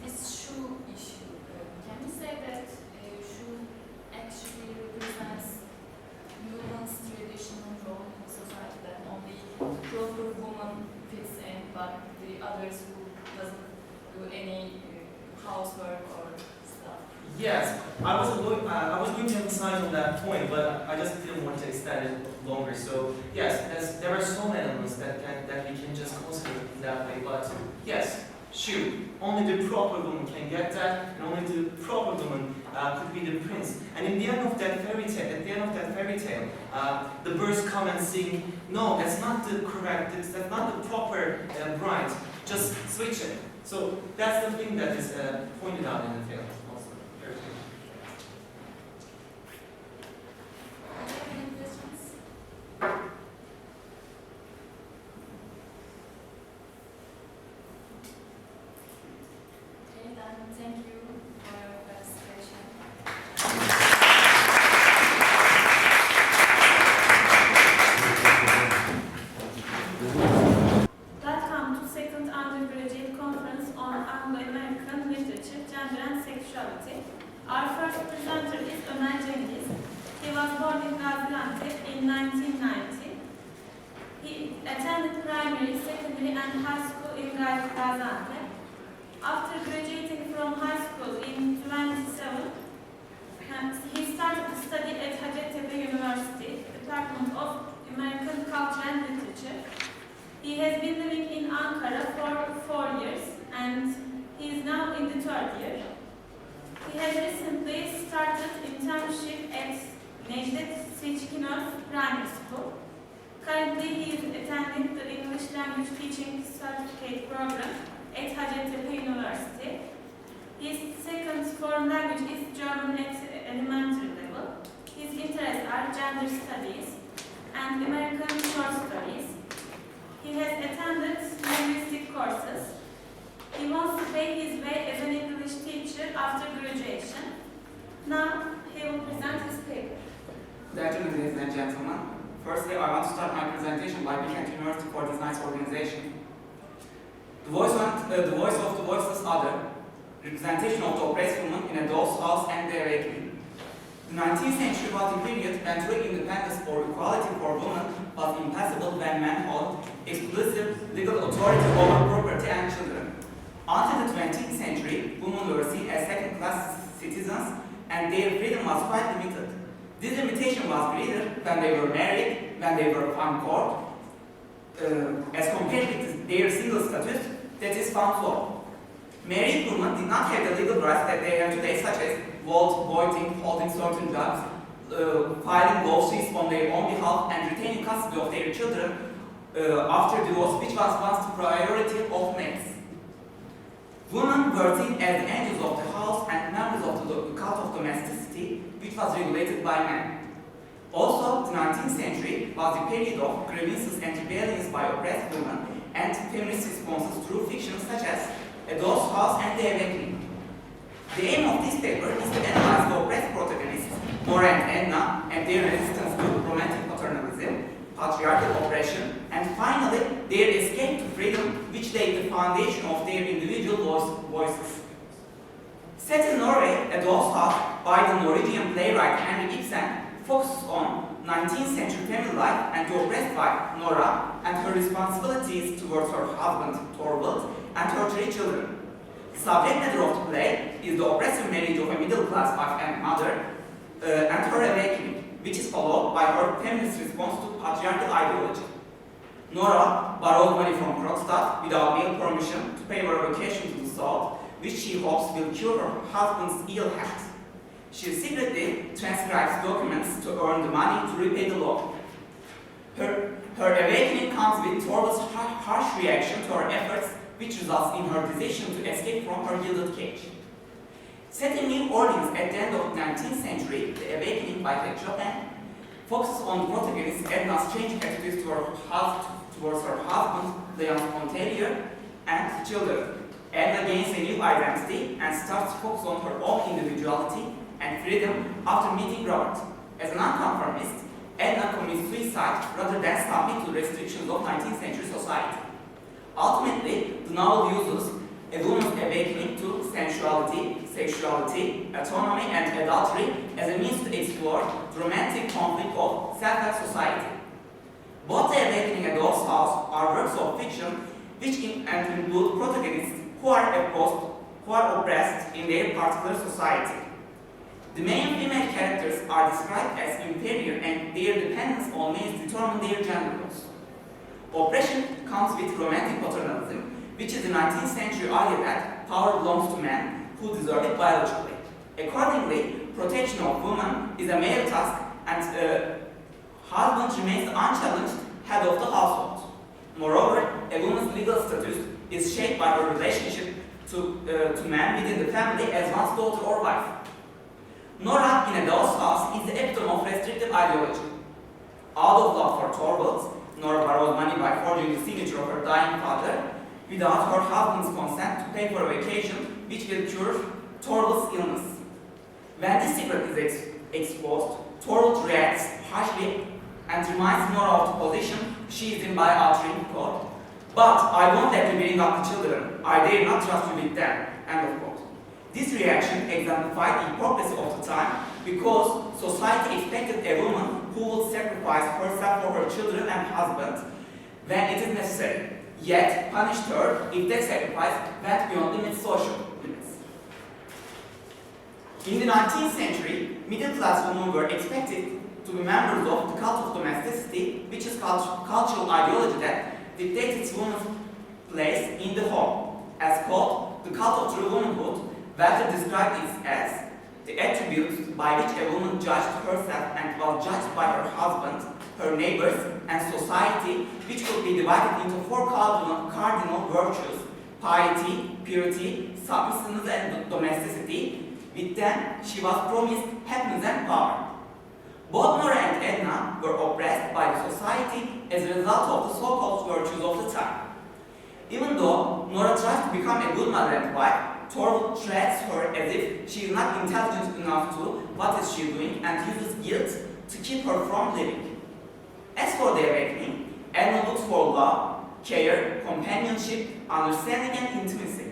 this shoe issue. Can we say that shoe actually represents woman's traditional role in society, that only proper woman fits in, but the others who doesn't do any housework or stuff? Yes, I was going to emphasize on that point, but I just didn't want to extend it longer. So yes, there are some elements that we can just consider in that way. But yes, sure, only the proper woman can get that, and only the proper woman could be the prince. And in the end of that fairy tale, the birds come and sing, "No, that's not the correct, that's not the proper bride. Just switch it." So that's the thing that is pointed out in the tale. Also, very good. Any questions? Okay, then thank you for your participation. Welcome to second undergraduate conference on Anglo-American literature, gender and sexuality. Our first presenter is Ömer Cengiz. He was born in Gaziantep in 1990. He attended primary, secondary and high school in Gaziantep. After graduating from high school in 27, he started to study at Hacettepe University, Department of American Culture and Literature. He has been living in Ankara for 4 years and he is now in the 3rd year. He has recently started internship at Necdet Primary School. Currently he is attending the English language teaching certificate program at Hacettepe University. His second foreign language is German at elementary level. His interests are gender studies and American short stories. He has attended linguistic courses. He wants to pay his way as an English teacher after graduation. Now he will present his paper. Good afternoon, ladies and gentlemen. Firstly, I want to start my presentation by Bilkent University for this nice organization. The voice of the voiceless other, representation of the oppressed woman in a doll's house and their awakening. The 19th century was a period when true independence or equality for women was impossible when men held exclusive legal authority over property and children. Until the 20th century, women were seen as second-class citizens and their freedom was quite limited. This limitation was greater when they were married, when they were on court, as compared with their single status, that is found law. Married women did not have the legal rights that they have today, such as voting, holding certain jobs, filing lawsuits on their own behalf, and retaining custody of their children after divorce, which was once the priority of men. Women were seen as the angels of the house and members of the cult of domesticity, which was regulated by men. Also, the 19th century was the period of grievances and rebellions by oppressed women and feminist responses through fiction such as A Doll's House and The Awakening. The aim of this paper is to analyze the oppressed protagonists, Nora and Anna, and their resistance to romantic paternalism, patriarchal oppression, and finally, their escape to freedom, which laid the foundation of their individual voices. Set in Norway, A Doll's House, by the Norwegian playwright Henrik Ibsen, focuses on 19th century family life and the oppressed wife, Nora, and her responsibilities towards her husband, Torvald, and her 3 children. The subject matter of the play is the oppressive marriage of a middle-class wife and mother, and her awakening, which is followed by her feminist response to patriarchal ideology. Nora borrowed money from Krogstad without male permission to pay her vacation to the south, which she hopes will cure her husband's ill health. She secretly transcribes documents to earn the money to repay the loan. Her awakening comes with Torvald's harsh reaction to her efforts, which results in her decision to escape from her gilded cage. Set in New Orleans at the end of the 19th century, The Awakening by Chopin focuses on the protagonist Edna's changing attitudes towards her husband, Leon Pontellier, and children. Edna gains a new identity and starts to focus on her own individuality and freedom after meeting Robert. As a nonconformist, Edna commits suicide rather than submit to restrictions of 19th century society. Ultimately, the novel uses a woman's awakening to sensuality, sexuality, autonomy, and adultery as a means to explore the romantic conflict of self and society. Both The Awakening and Doll's House are works of fiction which include protagonists who are oppressed in their particular society. The main female characters are described as inferior and their dependence on males determine their gender roles. Oppression comes with romantic paternalism, which is the 19th century idea that power belongs to men who deserve it biologically. Accordingly, protection of women is a male task and husband remains the unchallenged head of the household. Moreover, a woman's legal status is shaped by her relationship to men within the family as one's daughter or wife. Nora in A Doll's House is the epitome of restrictive ideology. Out of love for Torvalds, Nora borrows money by forging the signature of her dying father without her husband's consent to pay for a vacation which will cure Torvald's illness. When this secret is exposed, Torvald reacts harshly and reminds Nora of the position she is in by altering code. But I won't let you bring up the children. I dare not trust you with them. End of quote. This reaction exemplified the hypocrisy of the time because society expected a woman who would sacrifice herself for her children and husband when it is necessary, yet punished her if that sacrifice went beyond social limits. In the 19th century, middle-class women were expected to be members of the cult of domesticity, which is cultural ideology that dictates women's place in the home, as called the cult of true womanhood. Walter described it as the attributes by which a woman judged herself and was judged by her husband, her neighbors, and society, which could be divided into four cardinal virtues: piety, purity, submissiveness, and domesticity. With them, she was promised happiness and power. Both Nora and Edna were oppressed by the society as a result of the so-called virtues of the time. Even though Nora tries to become a good mother and wife, Torvald treats her as if she is not intelligent enough to what is she doing and uses guilt to keep her from living. As for The Awakening, Edna looks for love, care, companionship, understanding, and intimacy.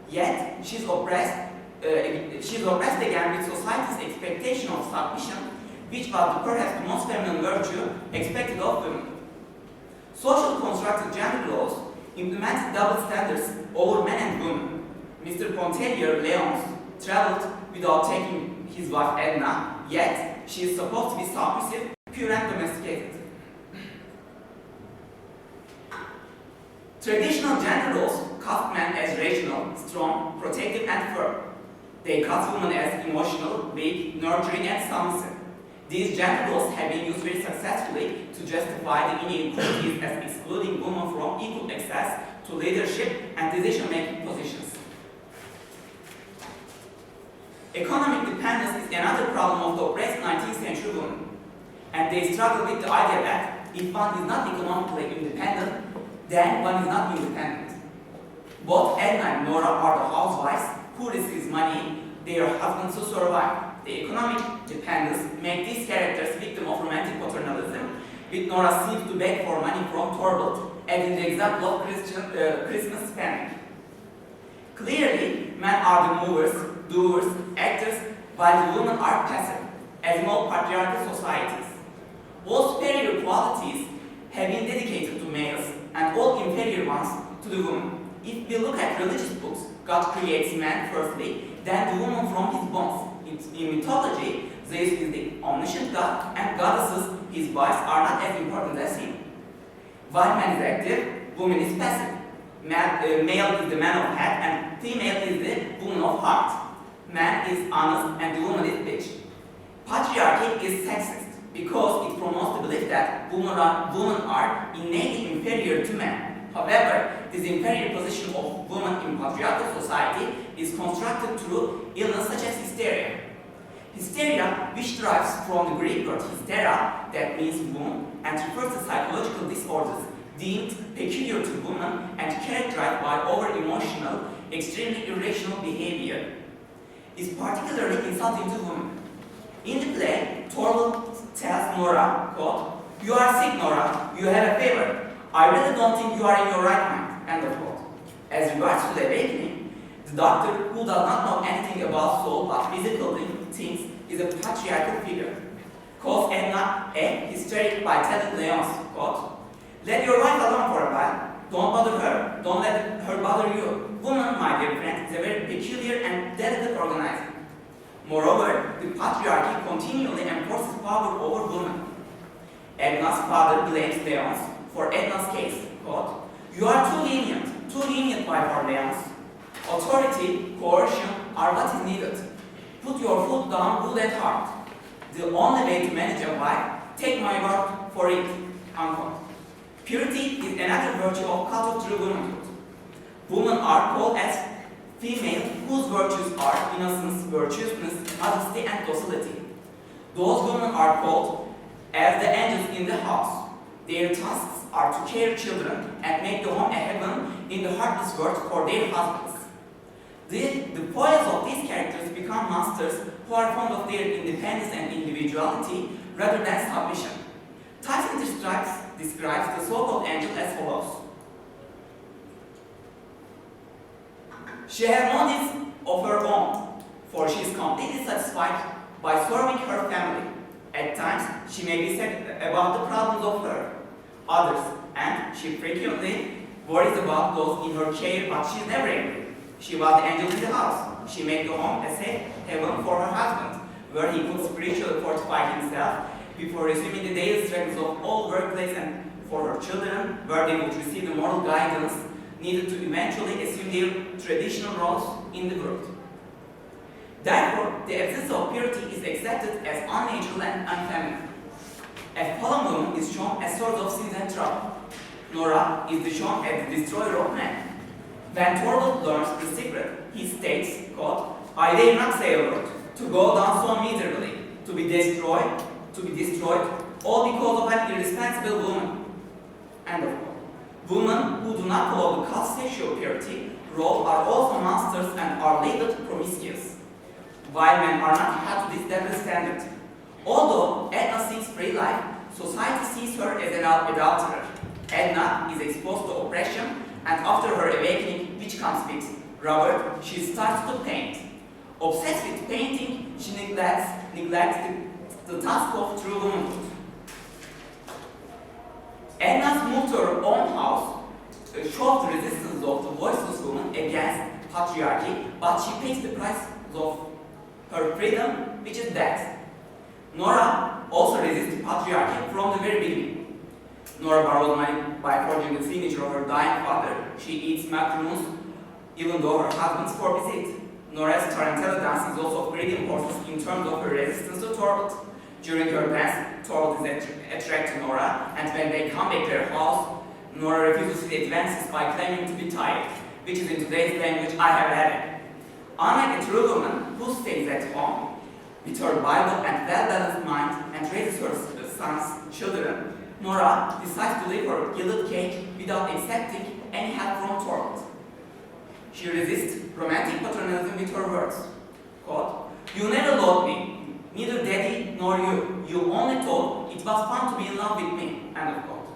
Yet, she is oppressed again with society's expectation of submission, which was perhaps the most feminine virtue expected of women. Social constructed gender laws implemented double standards over men and women. Mr. Pontellier Léonce traveled without taking his wife Edna, yet she is supposed to be submissive, pure and domesticated. Traditional gender roles cast men as rational, strong, protective, and firm. They cast women as emotional, weak, nurturing, and submissive. These gender roles have been used very successfully to justify the inequalities as excluding women from equal access to leadership and decision-making positions. Economic dependence is another problem of the oppressed 19th century women, and they struggle with the idea that if one is not economically independent, then one is not independent. Both Edna and Nora are the housewives who receive money their husbands to survive. The economic dependence makes these characters victims of romantic paternalism, with Nora seems to beg for money from Torvald, as in the example of Christmas spending. Clearly, men are the movers, doers, actors, while the women are passive, as in all patriarchal societies. All superior qualities have been dedicated to males, and all inferior ones to the woman. If we look at religious books, God creates man firstly, then the woman from his bones. In mythology, Zeus is the omniscient God, and goddesses, his wives, are not as important as him. While man is active, woman is passive. Male is the man of head, and female is the woman of heart. Man is honest, and the woman is bitch. Patriarchy is sexist because it promotes the belief that women are innately inferior to men. However, this inferior position of women in patriarchal society is constructed through illness such as hysteria. Hysteria, which derives from the Greek word hystera, that means womb, and refers to psychological disorders deemed peculiar to women and characterized by over-emotional, extremely irrational behavior is particularly insulting to women. In the play, Torvald tells Nora, quote, "You are sick, Nora. You have a fever. I really don't think you are in your right mind." End of quote. As regards to the awakening, the doctor, who does not know anything about soul but physical things, is a patriarchal figure. Calls Edna a hysteric by telling Leonce, quote, "Let your wife alone for a while. Don't bother her. Don't let her bother you. Woman, my dear friend, is a very peculiar and delicate organism." Moreover, the patriarchy continually enforces power over women. Edna's father blames Leonce for Edna's case, quote, "You are too lenient by for Leonce. Authority, coercion are what is needed. Put your foot down, rule at heart. The only way to manage a wife, take my word for it," unquote. Purity is another virtue of cult of true womanhood. Women are called as female whose virtues are innocence, virtuousness, modesty, and docility. Those women are called as the angels in the house. Their tasks are to care children and make the home a heaven in the heartless world for their husbands. The poets of these characters become masters who are fond of their independence and individuality rather than submission. Tyson describes the so-called angel as follows. "She has no needs of her own, for she is completely satisfied by serving her family. At times, she may be sad about the problems of others, and she frequently worries about those in her care, but she is never angry. She was the angel in the house. She made the home a safe heaven for her husband, where he could spiritually fortify himself before resuming the daily struggles of all workplace, and for her children, where they would receive the moral guidance needed to eventually assume their traditional roles in the world. Therefore, the absence of purity is accepted as unnatural and unfeminine. A fallen woman is shown as source of sins and trouble. Nora is shown as the destroyer of man. When Torvald learns the secret, he states, quote, "I dare not say a word, to go down so miserably, to be destroyed, all because of an irresponsible woman." End of quote. Women who do not follow the cult's sexual purity role are also monsters and are labeled promiscuous, while men are not held to this double standard. Although Edna seeks free life, society sees her as an adulterer. Edna is exposed to oppression, and after her awakening, which comes with Robert, she starts to paint. Obsessed with painting, she neglects the task of true womanhood. Edna's move to her own house shows the resistance of the voiceless woman against patriarchy, but she pays the price of her freedom, which is death. Nora also resists patriarchy from the very beginning. Nora borrows money by forging the signature of her dying father. She eats macaroons even though her husband forbids it. Nora's tarantella dance is also of great importance in terms of her resistance to Torvald. During her dance, Torvald is attracted to Nora, and when they come back to their house, Nora refuses his advances by claiming to be tired, which is in today's language, "I have had it." Unlike a true woman who stays at home with her Bible and well-balanced mind and raises her sons, children, Nora decides to leave her gilded cake without accepting any help from Torvald. She resists romantic paternalism with her words. Quote, "You never loved me, neither daddy nor you. You only thought it was fun to be in love with me." End of quote.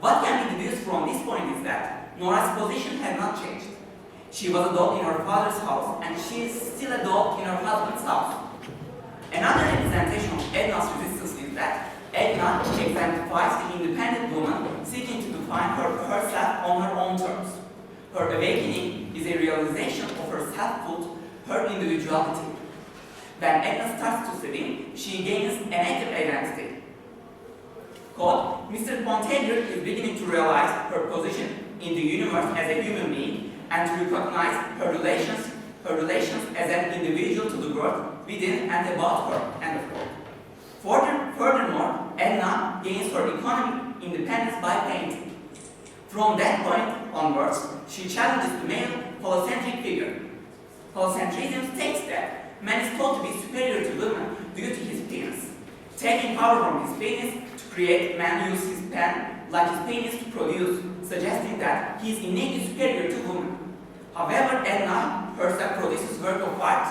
What can be deduced from this point is that Nora's position has not changed. She was adult in her father's house, and she is still adult in her husband's house. Another representation of Edna's resistance is that Edna exemplifies the independent woman seeking to define herself on her own terms. Her awakening is a realization of her selfhood, her individuality. When Edna starts to swim, she gains an active identity. Quote, "Mr. Pontellier is beginning to realize her position in the universe as a human being and to recognize her relations as an individual to the world within and about her." End of quote. Furthermore, Edna gains her economic independence by painting. From that point onwards, she challenges the male polycentric figure. Polycentrism states that man is thought to be superior to woman due to his penis. Taking power from his penis to create, man uses his pen like his penis to produce, suggesting that he is innately superior to woman. However, Edna herself produces work of art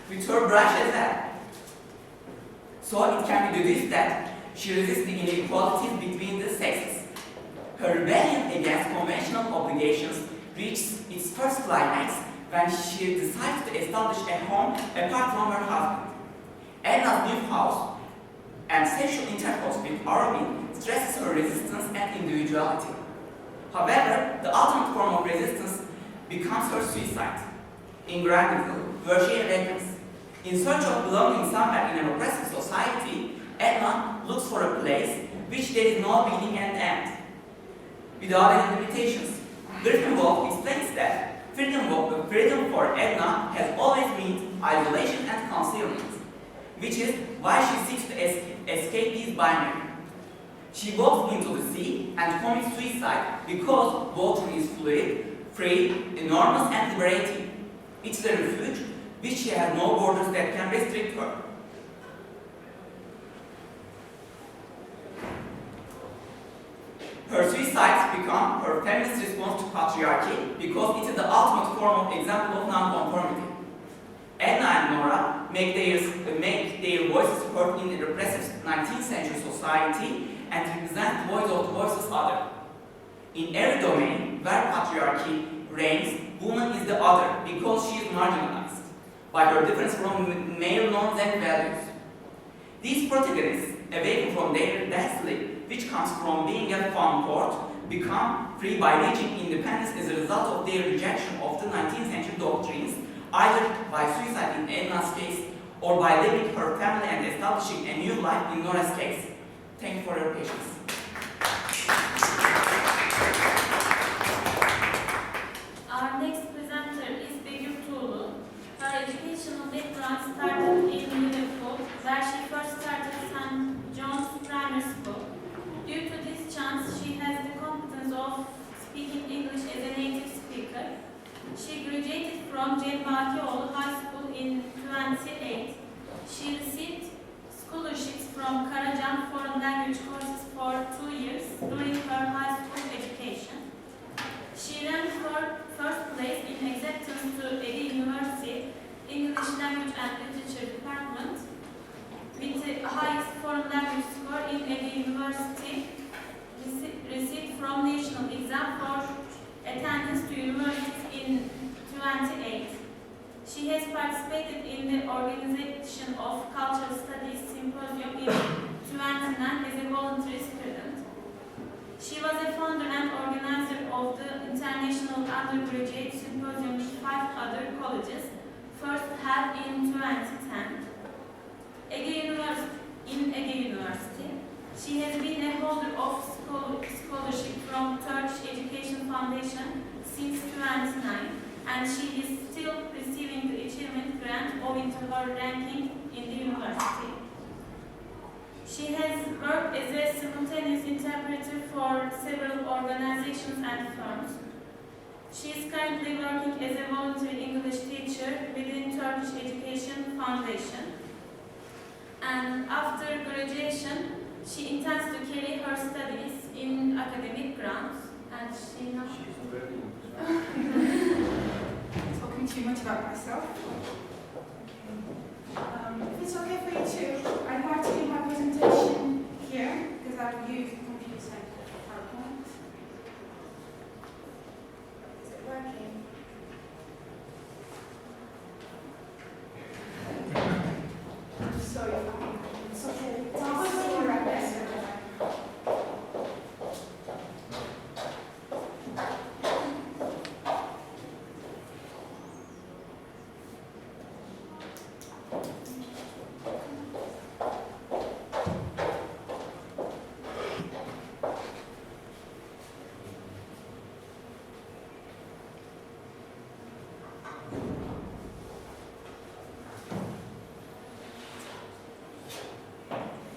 with her brush as well. So it can be deduced that she resists the inequalities between the sexes. Her rebellion against conventional obligations reaches its first climax when she decides to establish a home apart from her husband. Edna's new house and sexual intercourse with Arvin stresses her resistance and individuality. However, the ultimate form of resistance becomes her suicide. In Granville, where she awakens. In search of belonging somewhere in an oppressive society, Edna looks for a place which there is no beginning and end, without any limitations. Griffin Wolf explains that freedom for Edna has always meant isolation and concealment, which is why she seeks to escape these binary. She walks into the sea and commits suicide because water is fluid, free, enormous, and liberating. It's a refuge which she has no borders that can restrict her. Her suicides become her feminist response to patriarchy because it is the ultimate form of example of nonconformity. Edna and Nora make their voices heard in a repressive 19th century society and represent the voice of the voiceless other. In every domain where patriarchy reigns, woman is the other because she is marginalized by her difference from male norms and values. These protagonists, awaken from their death sleep, which comes from being a femme court, become free by reaching independence as a result of their rejection of the 19th century doctrines, either by suicide in Edna's case or by leaving her family and establishing a new life in Nora's case. Thank you for your patience. Our next presenter is Begüm Tuğlu. Her educational background started in Liverpool, where she first started St. John's Primary School. Due to this chance, she has the competence of speaking English as a native speaker. She graduated from Cengiz High School in 2008. She received scholarships from Karacan foreign language courses for 2 years during her high school education. She ranked her first place in acceptance to Ege University English Language and Literature Department with the highest foreign language score in Ege University received from national exam for attendance to universities in 2008. She has participated in the organization of Cultural Studies Symposium in 2009 as a voluntary student. She was a founder and organizer of the International Undergraduate Symposium with 5 other colleges, first held in 2010. In Ege University, she has been a holder of scholarship from Turkish Education Foundation since 2009, and she is still receiving the achievement grant owing to her ranking in the university. She has worked as a simultaneous interpreter for several organizations and firms. She is currently working as a voluntary English teacher within Turkish Education Foundation. And after graduation, she intends to carry her studies in academic grounds. And she now... Talking too much about myself. If it's okay for you too, I'd like to do my presentation here because I've used the computer and PowerPoint. Is it working? I'm sorry, it's okay. I'll see you right there.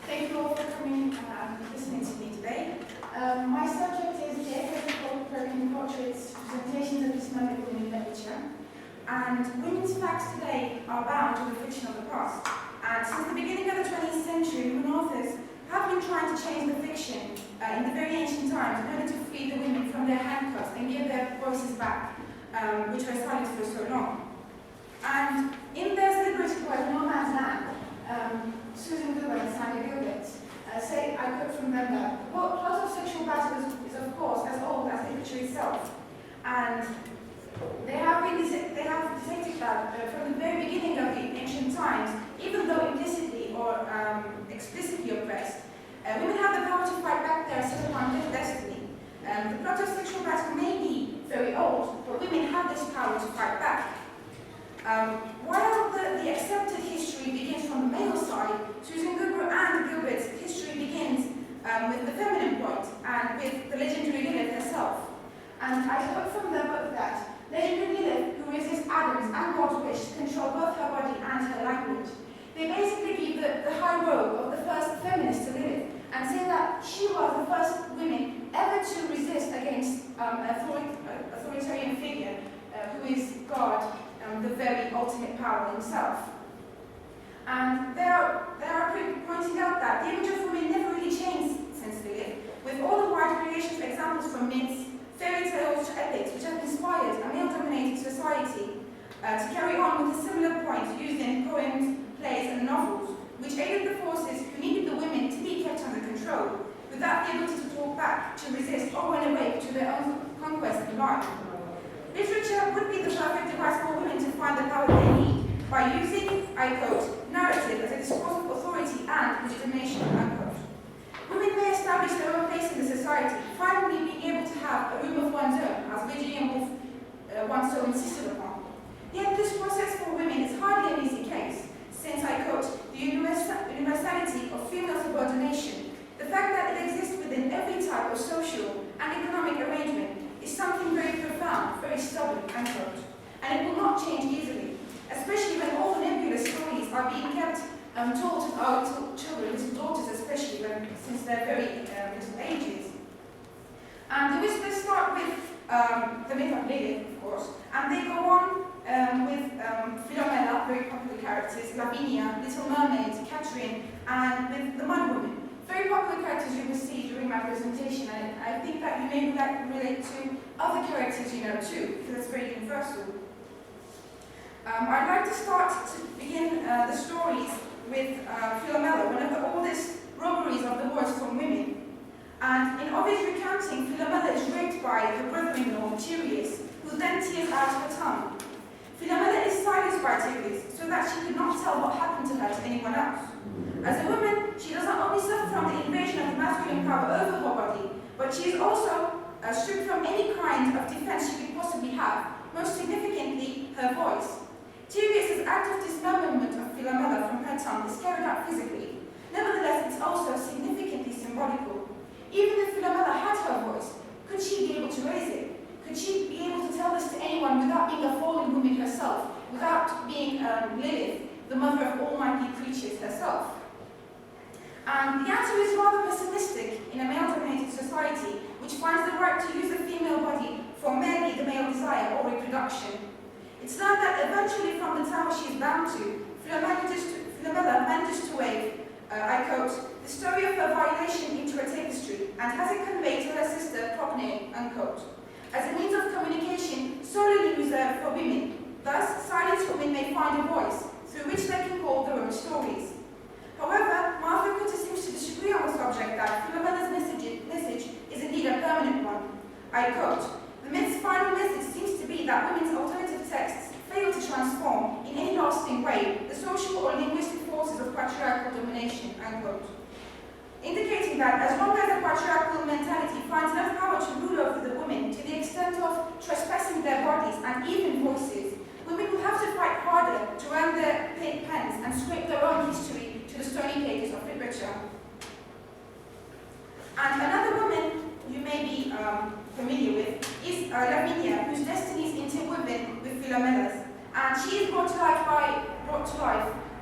Thank you all for coming and listening to me today. My subject is the Anglo-American portraits, presentations of Dismembered women in literature. And women's facts today are bound to the fiction of the past. And since the beginning of the 20th century, women authors have been trying to change the fiction in the very ancient times in order to free the women from their handcuffs and give their voices back. which were silent for so long. And in their celebrated work, No Man's Land, Susan Gilbert and Sandy Gilbert say, I quote from them that, the plot of sexual battles is of course as old as literature itself. And they have detected that from the very beginning of the ancient times, even though implicitly or explicitly oppressed, women have the power to fight back their set upon destiny. The plot of sexual battle may be very old, but women have this power to fight back. While the accepted history begins from the male side, Susan Gilbert and Gilbert's history begins with the feminine point and with the legendary Lilith herself. And I quote from the book that legendary Lilith, who resists Adam's and God's wish to control both her body and her language. They basically give the high road of the first feminist to Lilith and say that she was the first woman ever to resist against authoritarian figure who is God, the very ultimate power himself. And they are pointing out that the image of women never really changed since Lilith, with all the wide variations of examples from myths, fairy tales to epics, which have inspired a male-dominated society to carry on with a similar point used in poems, plays, and novels, which aided the forces who needed the women to be kept under control, without the ability to talk back, to resist, or run away to their own conquest in life. Literature would be the perfect device for women to find the power they need by using, I quote, narrative as a discourse of authority and legitimation, unquote. Women may establish their own place in the society, finally being able to have a room of one's own, as Virginia Woolf once so insisted upon. Yet this process for women is hardly an easy case, since, I quote, the universality of female subordination, the fact that it exists within every type of social and economic arrangement, is something very profound, very stubborn, unquote, and it will not change easily, especially when all the nebulous stories are being kept told to our little children, little daughters especially, since they're very little ages. And the whispers start with the myth of Lilith, of course, and they go on with Philomela, very popular characters, Lavinia, Little Mermaid, Catherine, and with the Mud Woman. Very popular characters you will see during my presentation, and I think that you may relate to other characters you know too, because it's very universal. I'd like to start to begin the stories with Philomela, one of the oldest robberies of the voice from women. And in Ovid's recounting, Philomela is raped by her brother-in-law, Tereus, who then tears out her tongue. Philomela is silenced by Tereus so that she could not tell what happened to her to anyone else. As a woman, she does not only suffer from the invasion of masculine power over her body, but she is also stripped from any kind of defense she could possibly have, most significantly, her voice. Tereus' act of dismemberment of Philomela from her tongue is carried out physically. Nevertheless, it's also significantly symbolical. Even if Philomela had her voice, could she be able to raise it? Could she be able to tell this to anyone without being a fallen woman herself, without being Lilith, the mother of almighty creatures herself? And the answer is rather pessimistic in a male-dominated society, which finds the right to use the female body for merely the male desire or reproduction. It's learned that eventually from the tower she is bound to, Philomela manages to wave, I quote, the story of her violation into a tapestry and has it conveyed to her sister Propne, unquote, as a means of communication solely reserved for women. Thus, silenced women may find a voice through which they can call their own stories. However, Martha Cutter seems to disagree on the subject that Philomela's message is indeed a permanent one. I quote, the myth's final message seems to be that women's alternative texts fail to transform in any lasting way the social or linguistic forces of patriarchal domination, unquote. Indicating that as long as the patriarchal mentality finds enough power to rule over the women to the extent of trespassing their bodies and even voices, women will have to fight harder to earn their paid pens and scrape their own history to the stony pages of literature. And another woman you may be familiar with is Lavinia, whose destiny is interwoven with Philomela's. And she is brought to life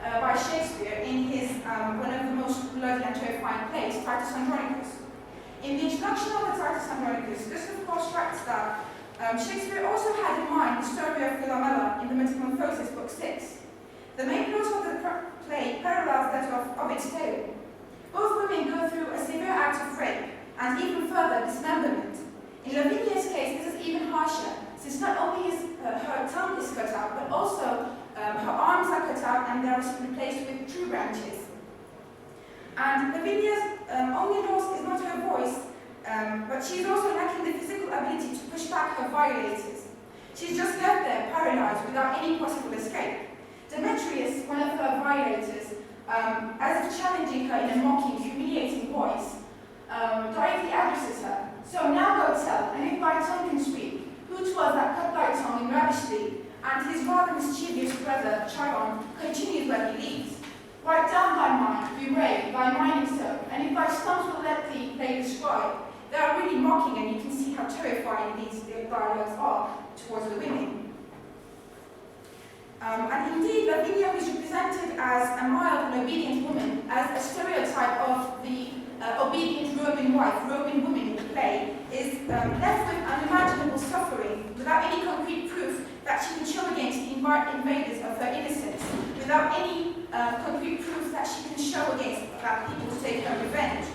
by Shakespeare in his one of the most bloody and terrifying plays, Titus Andronicus. In the introduction of the Titus Andronicus, this of course writes that Shakespeare also had in mind the story of Philomela in the Metamorphosis, Book 6. The main plot of the play parallels that of Ovid's tale. Both women go through a severe act of rape, and even further, dismemberment. In Lavinia's case, this is even harsher, since not only is her tongue is cut out, but also her arms are cut out and they are replaced with tree branches. And Lavinia's only loss is not her voice, but she's also lacking the physical ability to push back her violators. She's just left there, paralyzed, without any possible escape. Demetrius, one of her violators, as if challenging her in a mocking, humiliating voice, directly addresses her. So now go tell, and if thy tongue can speak, who 'twas that cut thy tongue and ravished thee? And his rather mischievous brother, Chiron, continues where he leaves. Write down thy mind, be brave, thy mind is so, and if thy stumps will let thee play the scribe, they are really mocking, and you can see how terrifying these dialogues are towards the women. And indeed, Lavinia is represented as a mild and obedient woman, as a stereotype of the obedient Roman wife, Roman woman in the play, is left with unimaginable suffering, without any concrete proof that she can show against the invaders of her innocence, without any concrete proof that she can show against people to take her revenge.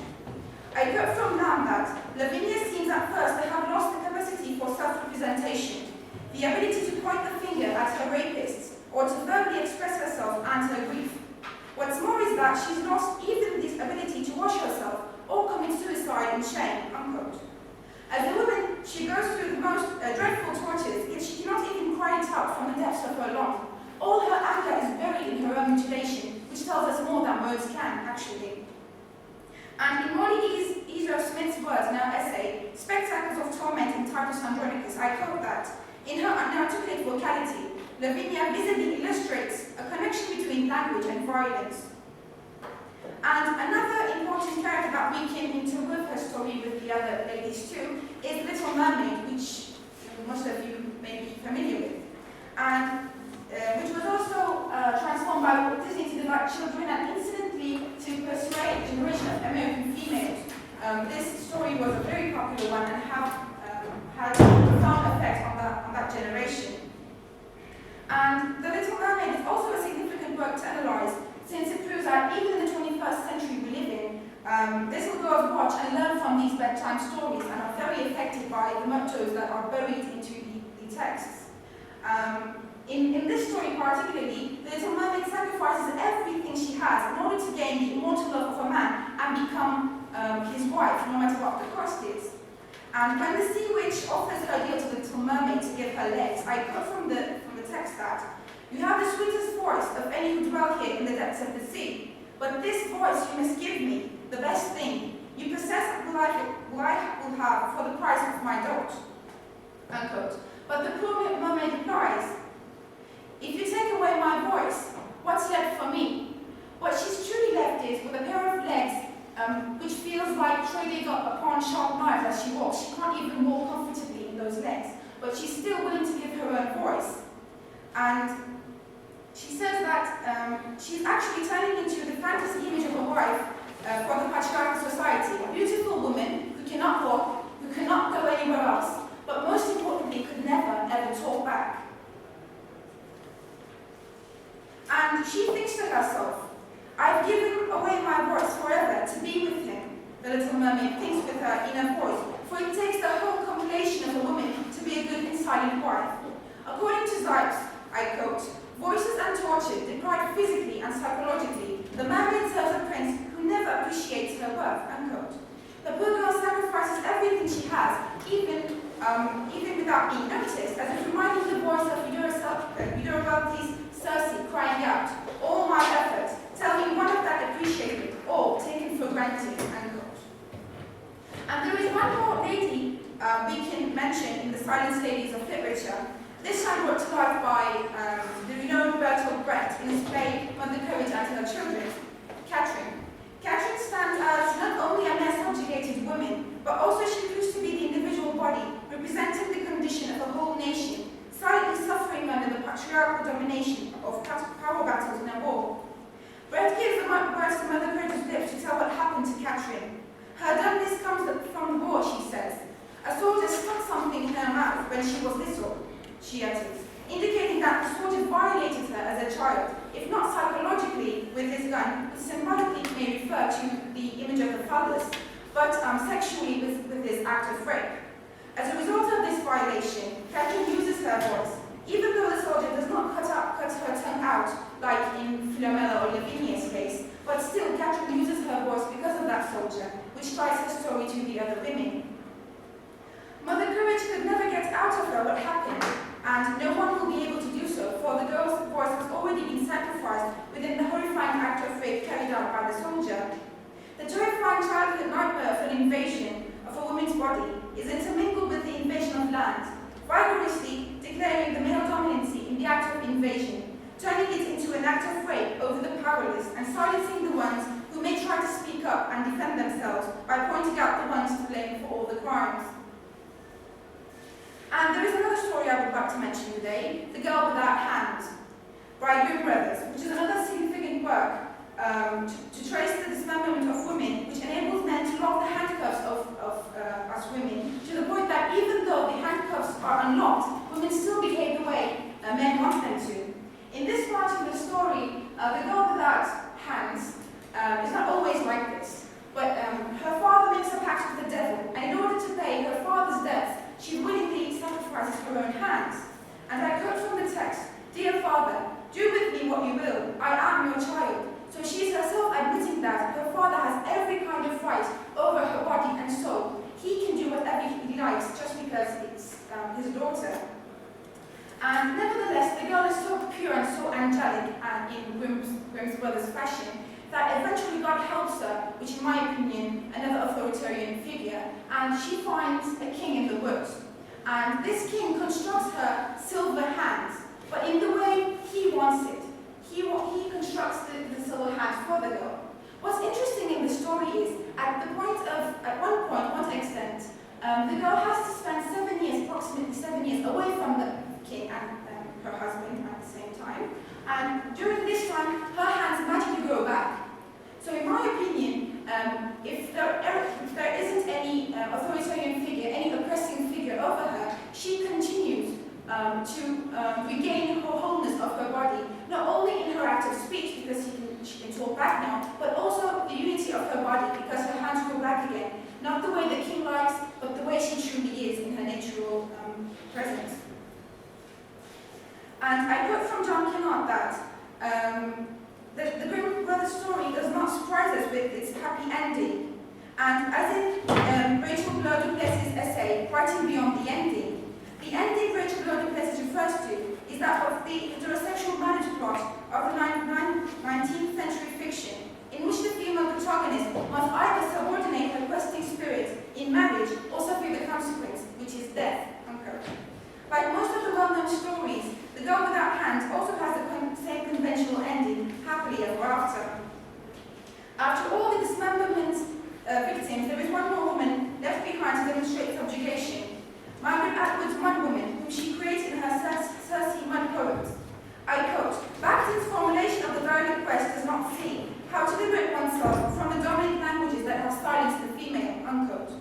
I got from that Lavinia seems at first to have lost the capacity for self-representation, the ability to point the finger at her rapists, or to verbally express herself and her grief. What's more is that she's lost even this ability to wash herself or commit suicide in shame, unquote. As a woman, she goes through the most dreadful tortures, yet she cannot even cry it out from the depths of her lung. All her anger is buried in her own mutilation, which tells us more than words can, actually. And in Molly Ezo Smith's words in her essay, Spectacles of Torment in Titus Andronicus, I quote that, in her inarticulate vocality, Lavinia visibly illustrates a connection between language and violence. And another important character that we can interweave her story with the other ladies too is Little Mermaid, which most of you may be familiar with, and which was also transformed by Walt Disney to delight children and incidentally to persuade a generation of American females. This story was a very popular one and had a profound effect on that generation. And The Little Mermaid is also a significant work to analyze, since it proves that even in the 21st century we live in, little girls watch and learn from these bedtime stories and are very affected by the mottos that are buried into the texts. In this story particularly, the Little Mermaid sacrifices everything she has in order to gain the immortal love of a man and become his wife, no matter what the cost is. And when the sea witch offers her deal to the Little Mermaid to give her legs, I quote from the text that, "You have the sweetest voice of any who dwell here in the depths of the sea, but this voice you must give me, the best thing you possess will I will have for the price of my dot." Unquote. But the poor mermaid replies, "If you take away my voice, what's left for me?" What she's truly left is with a pair of legs which feels like treading upon sharp knives as she walks. She can't even walk comfortably in those legs, but she's still willing to give her own voice. And she says that she's actually turning into the fantasy image of a wife for the patriarchal society, a beautiful woman who cannot walk, who cannot go anywhere else, but most importantly, could never ever talk back. And she thinks to herself, "I've given away my voice forever to be with him," the Little Mermaid thinks with her inner voice, for it takes the whole compilation of a woman to be a good and silent wife. According to Zipes, I quote, "Voices and tortured, deprived physically and psychologically, the mermaid serves a prince who never appreciates her worth," unquote. The poor girl sacrifices everything she has, even without being noticed, as if reminding the voice of Euryaltes Circe crying out, "All my effort, tell me one of that appreciated, or taken for granted," unquote. And there is one more lady we can mention in the Silence Ladies of Literature, this time brought to life by the renowned Bertolt Brecht in his play Mother Courage and Her Children, Catherine. Catherine stands as not only a less subjugated woman, but also she proves to be the individual body, representing the condition of a whole nation, silently suffering under the patriarchal domination of power battles in a war. Brecht gives the words to Mother Courage's lips to tell what happened to Catherine. Her dumbness comes from the war, she says. A soldier stuck something in her mouth when she was little, she utters, indicating that the soldier violated her as a child, if not psychologically with his gun, which symbolically may refer to the image of the phallus, but sexually with this act of rape. As a result of this violation, Catherine uses her voice, even though the soldier does not cut her tongue out, like in Philomela or Lavinia's case, but still Catherine uses her voice because of that soldier, which ties her story to the other women. Mother Courage could never get out of her what happened, and no one will be able to do so, for the girl's voice has already been sacrificed within the horrifying act of rape carried out by the soldier. The terrifying childhood nightmare of an invasion of a woman's body is intermingled with the invasion of land, vigorously declaring the male dominancy in the act of invasion, turning it into an act of rape over the powerless and silencing the ones who may try to speak up and defend themselves by pointing out the ones to blame for all the crimes. And there is another story I would like to mention today, The Girl Without Hands, by Grimm Brothers, which is another significant work to trace the dismemberment of women, which enables men to lock the handcuffs of us women, to the point that even though the handcuffs are unlocked, women still behave the way men want them to. In this part of the story, the girl without hands is not always like this, but her father makes a pact with the devil, and in order to pay her father's debts, she willingly sacrifices her own hands. And I quote from the text, "Dear Father, do with me what you will, I am your child." So she is herself admitting that her father has every kind of right over her body and soul. He can do whatever he likes just because it's his daughter. And nevertheless, the girl is so pure and so angelic, and in Grimm's Brothers' fashion, that eventually God helps her, which in my opinion, another authoritarian figure, and she finds a king in the woods. And this king constructs her silver hands, but in the way he wants it. He constructs the silver hands for the girl. What's interesting in the story is, at one extent, the girl has to spend approximately 7 years away from the king and her husband at the same time. And during this time, her hands magically grow back. So in my opinion, if there isn't any authoritarian figure, any oppressing figure over her, she continues to regain her wholeness of her body, not only in her act of speech, because she can talk back now, but also the unity of her body, because her hands grow back again. Not the way the king likes, but the way she truly is in her natural presence. And I quote from John Kennard that the Grimm Brothers story does not surprise us with its happy ending. And as in Rachel Blow Duplessis' essay, Writing Beyond the Ending, the ending Rachel Blow Duplessis refers to is that of the heterosexual marriage plot of the 19th century fiction, in which the female protagonist must either subordinate her questing spirit in marriage or suffer the consequence, which is death. Like most of the well-known stories, The Girl Without Hands also has the same conventional ending, happily ever after. After all the dismemberment victims, there is one more woman left behind to demonstrate subjugation. Margaret Atwood's Mud Woman, whom she created in her Circe Mud poems. I quote, "Baxter's formulation of the dialect quest does not see how to liberate oneself from the dominant languages that have silenced the female," unquote.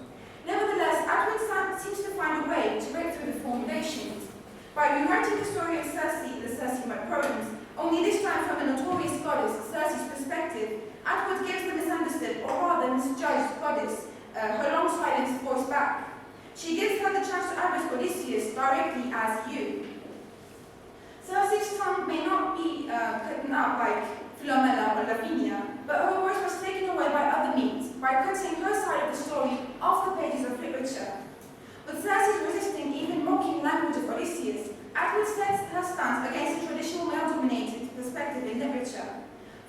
Nevertheless, Atwood seems to find a way to break through the formulations. By rewriting the story of Circe, the Circe Mud poems, only this time from a notorious goddess, Circe's perspective, Atwood gives the misunderstood, or rather misjudged goddess, her long-silenced voice back. She gives her the chance to address Odysseus directly as you. Circe's tongue may not be cut out like Philomela or Lavinia, but her voice was taken away by other means, by cutting her side of the story off the pages of literature. With Circe's resisting even mocking language of Odysseus, Atwood sets her stance against the traditional male-dominated perspective in literature.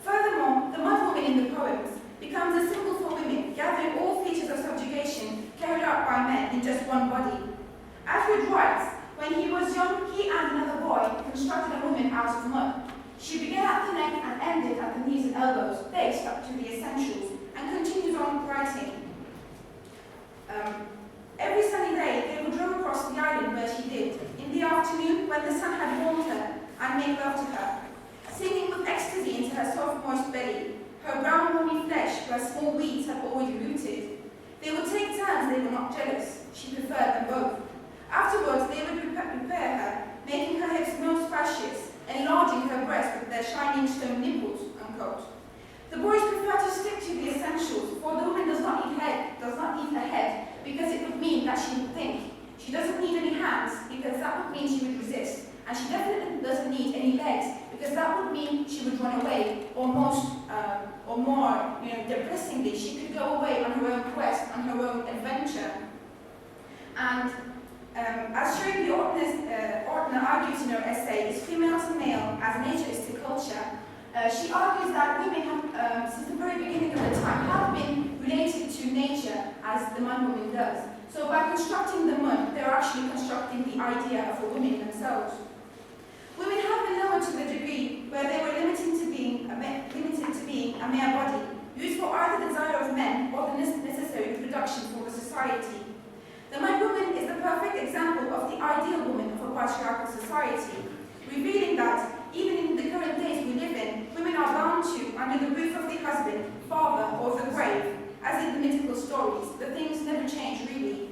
Furthermore, the Mud Woman in the poems becomes a symbol for women, gathering all features of subjugation carried out by men in just one body. Atwood writes, when he was young, he and another boy constructed a woman out of mud. She began at the neck and ended at the knees and elbows, based up to the essentials, and continues on writing. Every sunny day, they would row across the island where she lived, in the afternoon when the sun had warmed her, and made love to her, singing with ecstasy into her soft, moist belly, her brown, horny flesh where small weeds had already rooted. They would take turns, they were not jealous. She preferred them both. Afterwards, they would prepare her, making her hips most spacious, enlarging her breasts with their shining stone nipples, unquote. The boys prefer to stick to the essentials, for the not, depressingly, she could go away on her own quest, on her own adventure. And as shown the Ortner argues in her essay, Is Female to Male as Nature is to Culture, she argues that women have, since the very beginning of the time, have been related to nature as the man-woman does. So by constructing the mud, they're actually constructing the idea of a woman themselves. Women have been lowered to the degree where they were limited to being a mere body, used for either the desire of men or the necessary reproduction for the society. The man-woman is the perfect example of the ideal woman of a patriarchal society, revealing that even in the current days we live in, women are bound to, under the roof of the husband, father, or the grave, as in the mythical stories. The things never change, really.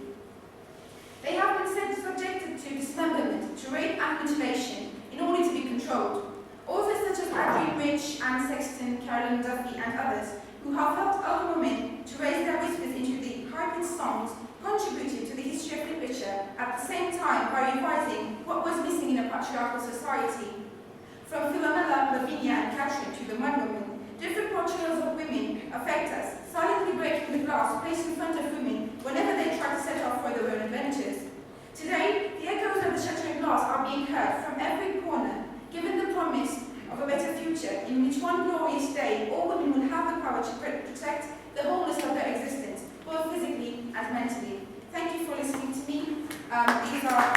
They have been subjected to dismemberment, to rape and mutilation, in order to be controlled. Authors such as Adrian Rich, Anne Sexton, Carolyn Duffy, and others, who have helped other women to raise their whispers into the high-pitched songs, contributed to the history of literature at the same time by revising what was missing in a patriarchal society. From Philomela, Lavinia, and Catherine to the Mud Woman, different portrayals of women affect us, silently breaking the glass placed in front of women whenever they try to set off for their own adventures. Today, the echoes of the shattering glass are being heard from every corner, given the promise of a better future in which one glorious day all women will have the power to protect the wholeness of their existence, both physically and mentally. Thank you for listening to me. These are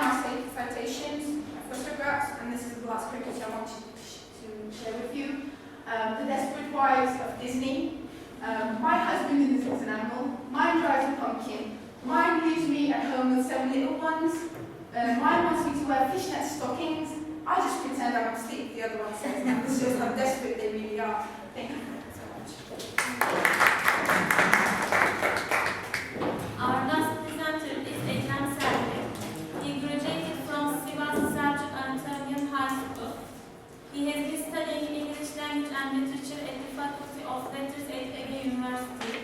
my citations, photographs, and this is the last cricket I want to share with you. The Desperate Wives of Disney. My husband is an animal. Mine drives a pumpkin. Mine leaves me at home with 7 little ones. Mine wants me to wear fishnet stockings. I just pretend I'm asleep, the other one says. And this shows how desperate they really are. Thank you so much. Our last presenter is Ekrem Selvi. He graduated from Sivas Selçuk Anatolian High School. He has been studying English language and literature at the Faculty of Letters at Ege University.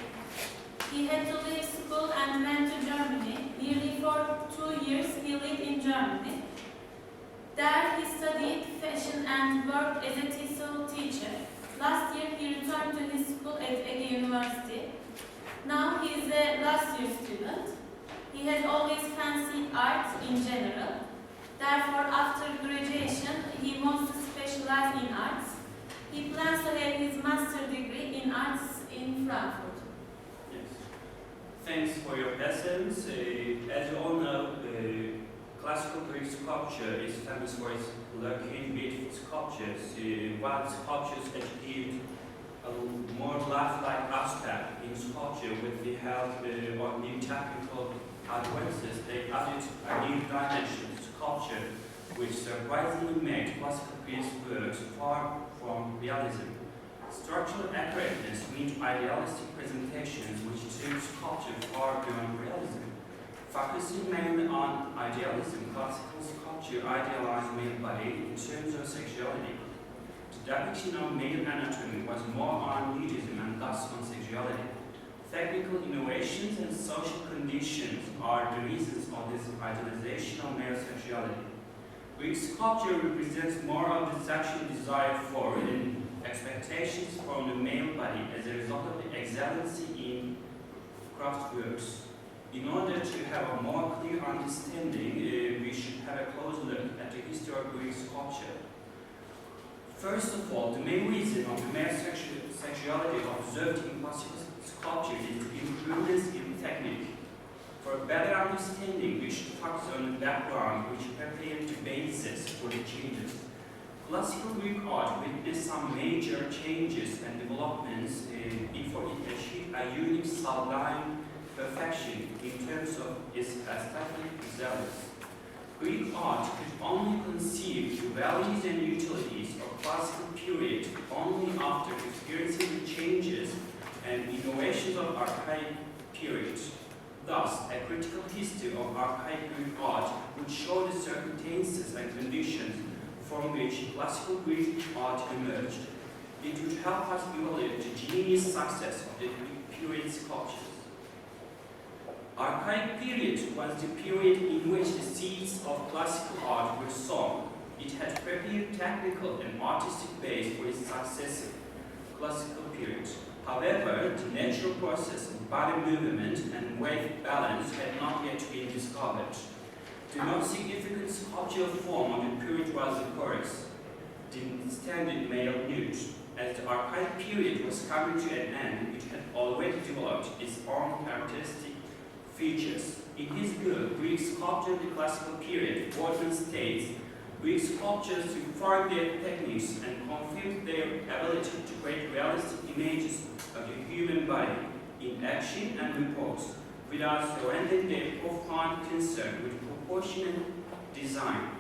He had to leave school and went to Germany. Nearly for 2 years he lived in Germany. There he studied fashion and worked as a TESOL teacher. Last year he returned to his school at Ege University. Now he is a last year student. He has always fancied art in general. Therefore, after graduation, he wants to specialize in arts. He plans to have his master's degree in arts in Frankfurt. Yes. Thanks for your presence. As you all know, classical Greek sculpture is famous for its lurking beautiful sculptures, while sculptures achieved a more lifelike aspect in sculpture with the help of new technical advances. They added a new dimension to sculpture, which surprisingly made classical Greek works far from realism. Structural accurateness means idealistic presentations which took sculpture far beyond realism. Focusing mainly on idealism, classical sculpture idealized male body in terms of sexuality. The depiction of male anatomy was more on nudism and thus on sexuality. Technical innovations and social conditions are the reasons of this idealization of male sexuality. Greek sculpture represents more of the sexual desire for and expectations from the male body as a result of the excellency in craft works. In order to have a more clear understanding, we should have a close look at the history of Greek sculpture. First of all, the main reason of the male sexuality observed in classical sculpture is the improvements in technique. For a better understanding, we should focus on the background which prepared the basis for the changes. Classical Greek art witnessed some major changes and developments before it achieved a unique sublime perfection in terms of its aesthetic results. Greek art could only conceive the values and utilities of classical period only after experiencing the changes and innovations of archaic period. Thus, a critical history of archaic Greek art would show the circumstances and conditions from which classical Greek art emerged. It would help us evaluate the genius success of the Greek period sculptures. Archaic period was the period in which the seeds of classical art were sown. It had prepared technical and artistic base for its successive classical period. However, the natural process of body movement and weight balance had not yet been discovered. The most significant sculptural form of the period was the chorus, the standard male nude. As the archaic period was coming to an end, it had already developed its own characteristic features. In his book, Greek Sculpture of the Classical Period, Voiceless states, Greek sculptures refined their techniques and confirmed their ability to create realistic images of the human body in action and repose, without surrendering their profound concern with proportion and design.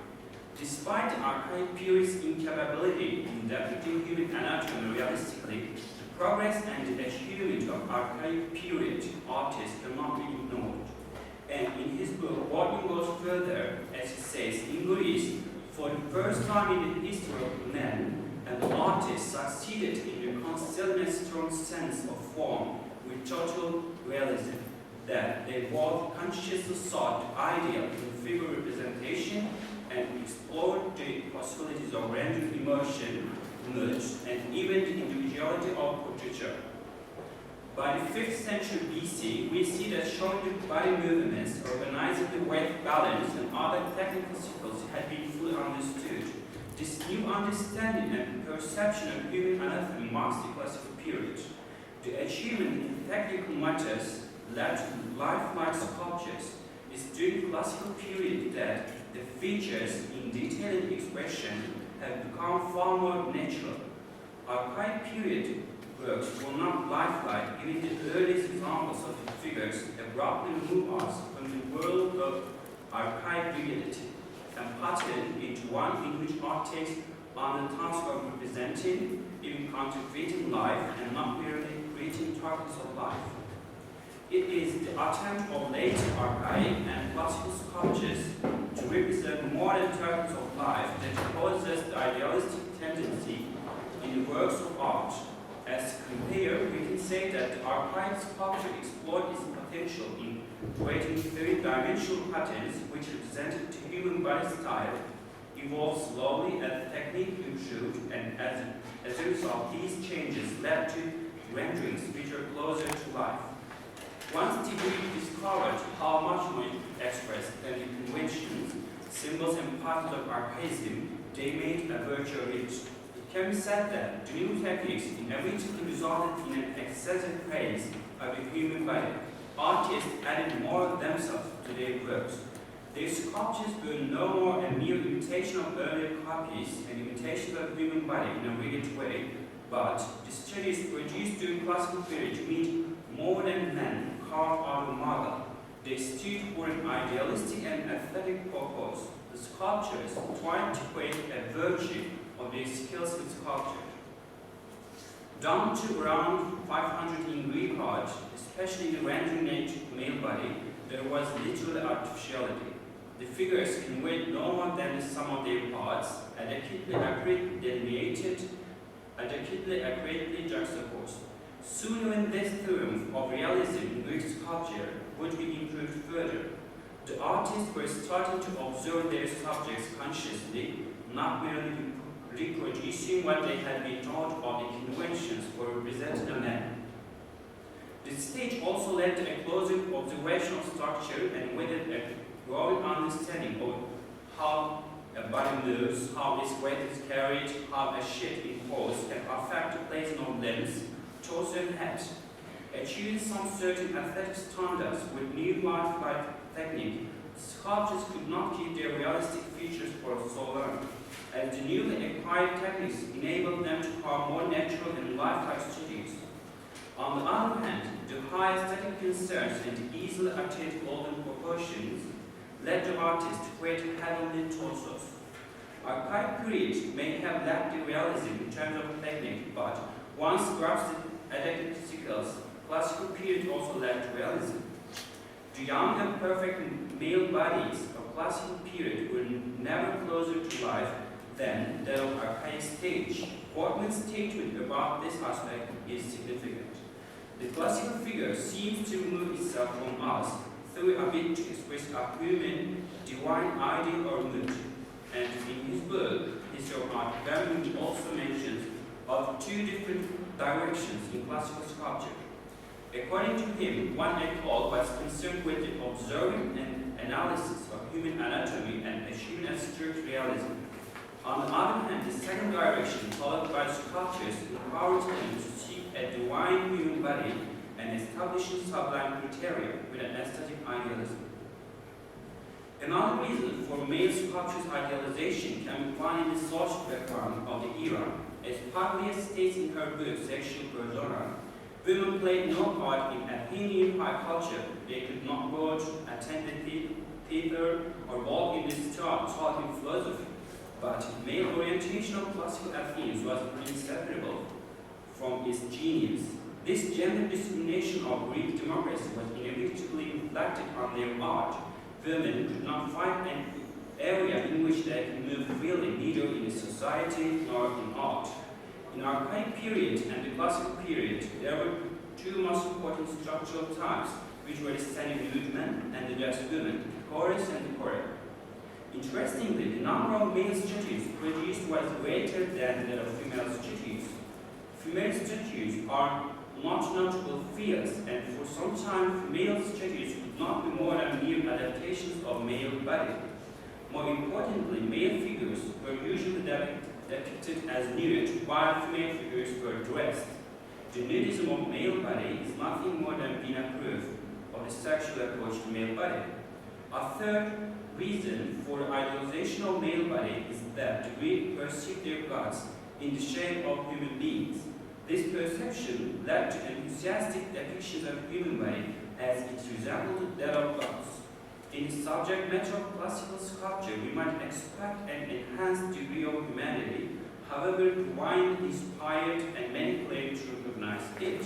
Despite the archaic period's incapability in depicting human anatomy realistically, the progress and the achievement of archaic period artists cannot be ignored. And in his book, Gordon goes further, as he says, in Greece, for the first time in the history of men, an artist succeeded in reconciling a strong sense of form with total realism, that they both consciously sought the ideal in figure representation and explored the possibilities of rendering emotion, mood, and even the individuality of portraiture. By the 5th century BC, we see that showing the body movements, organizing the weight balance, and other technical skills had been fully understood. This new understanding and perception of human anatomy marks the classical period. The achievement in technical matters led to lifelike sculptures. It's during the classical period that the features in detail and expression have become far more natural. Archaic period works were not lifelike, even the earliest examples of the figures abruptly move us from the world of archaic reality and pattern into one in which art takes on the task of representing, even contemplating life, and not merely creating tokens of life. It is the attempt of late archaic and classical sculptures to represent more than tokens of life that causes the idealistic tendency in the works of art. As compared, we can say that the archaic sculpture explored its potential in creating three-dimensional patterns which represented the human body style, evolved slowly as the technique improved, and as a result, these changes led to renderings which are closer to life. Once the Greeks discovered how much more it could express than the conventions, symbols, and patterns of archaism, they made a virtue of it. It can be said that the new techniques inevitably resulted in an excessive praise of the human body. Artists added more of themselves to their works. Their sculptures were no more a mere imitation of earlier copies, an imitation of the human body in a rigid way, but the studies produced during classical period mean more than men carved out of marble. They stood for an idealistic and aesthetic purpose. The sculptors tried to create a virtue of their skills in sculpture. Down to around 500 in Greek art, especially the rendering male body, there was literal artificiality. The figures conveyed no more than the sum of their parts, adequately accurately delineated, adequately accurately juxtaposed. Soon when this theorem of realism in Greek sculpture would be improved further, the artists were starting to observe their subjects consciously, not merely reproducing what they had been taught of the conventions for representing a man. This stage also led to a closer observation of structure and with it a growing understanding of how a body moves, how its weight is carried, how a shape in pose can affect the placing of limbs, torso and head. Achieving some certain aesthetic standards with new lifelike technique, sculptors could not keep their realistic features for so long, as the newly acquired techniques enabled them to carve more natural and lifelike studios. On the other hand, the high aesthetic concerns and the easily attained golden proportions led the artists to create heavenly torsos. Archaic period may have lacked the realism in terms of technique, but once grasped adequate skills, classical period also lacked realism. The young and perfect male bodies of classical period were never closer to life than that of archaic stage. Portman's statement about this aspect is significant. The classical figure seems to remove itself from us through a bit to express a human, divine ideal or mood. And in his book, History of Art, Begüm also mentions of two different directions in classical sculpture. According to him, one école was concerned with the observing and analysis of human anatomy and achieving a strict realism. On the other hand, the second direction, followed by sculptures, empowered him to seek a divine human body and establishing sublime criteria with an aesthetic idealism. Another reason for male sculpture's idealization can be found in the social background of the era. As Paglia states in her book Sexual Persona, women played no part in Athenian high culture. They could not vote, attend the theater, or walk in the street talking philosophy. But male orientation of classical Athens was inseparable from its genius. This gender discrimination of Greek democracy was inevitably reflected on their art. Women could not find an area in which they could move freely, neither in the society nor in art. In our archaic period and the classical period, there were two most important structural types, which were the standing nude men and the dressed women, the chorus and the choreo. Interestingly, the number of male statues produced was greater than that of female statues. Female statues are not notable fields, and for some time, female statues could not be more than mere adaptations of male body. More importantly, male figures were usually depicted as nude, while female figures were dressed. The nudism of male body is nothing more than being a proof of the sexual approach to male body. A third reason for the idealization of male body is that the Greeks perceived their gods in the shape of human beings. This perception led to enthusiastic depictions of human body as it resembled that of gods. In the subject matter of classical sculpture, we might expect an enhanced degree of humanity. However, divine inspired and many claim to recognize it.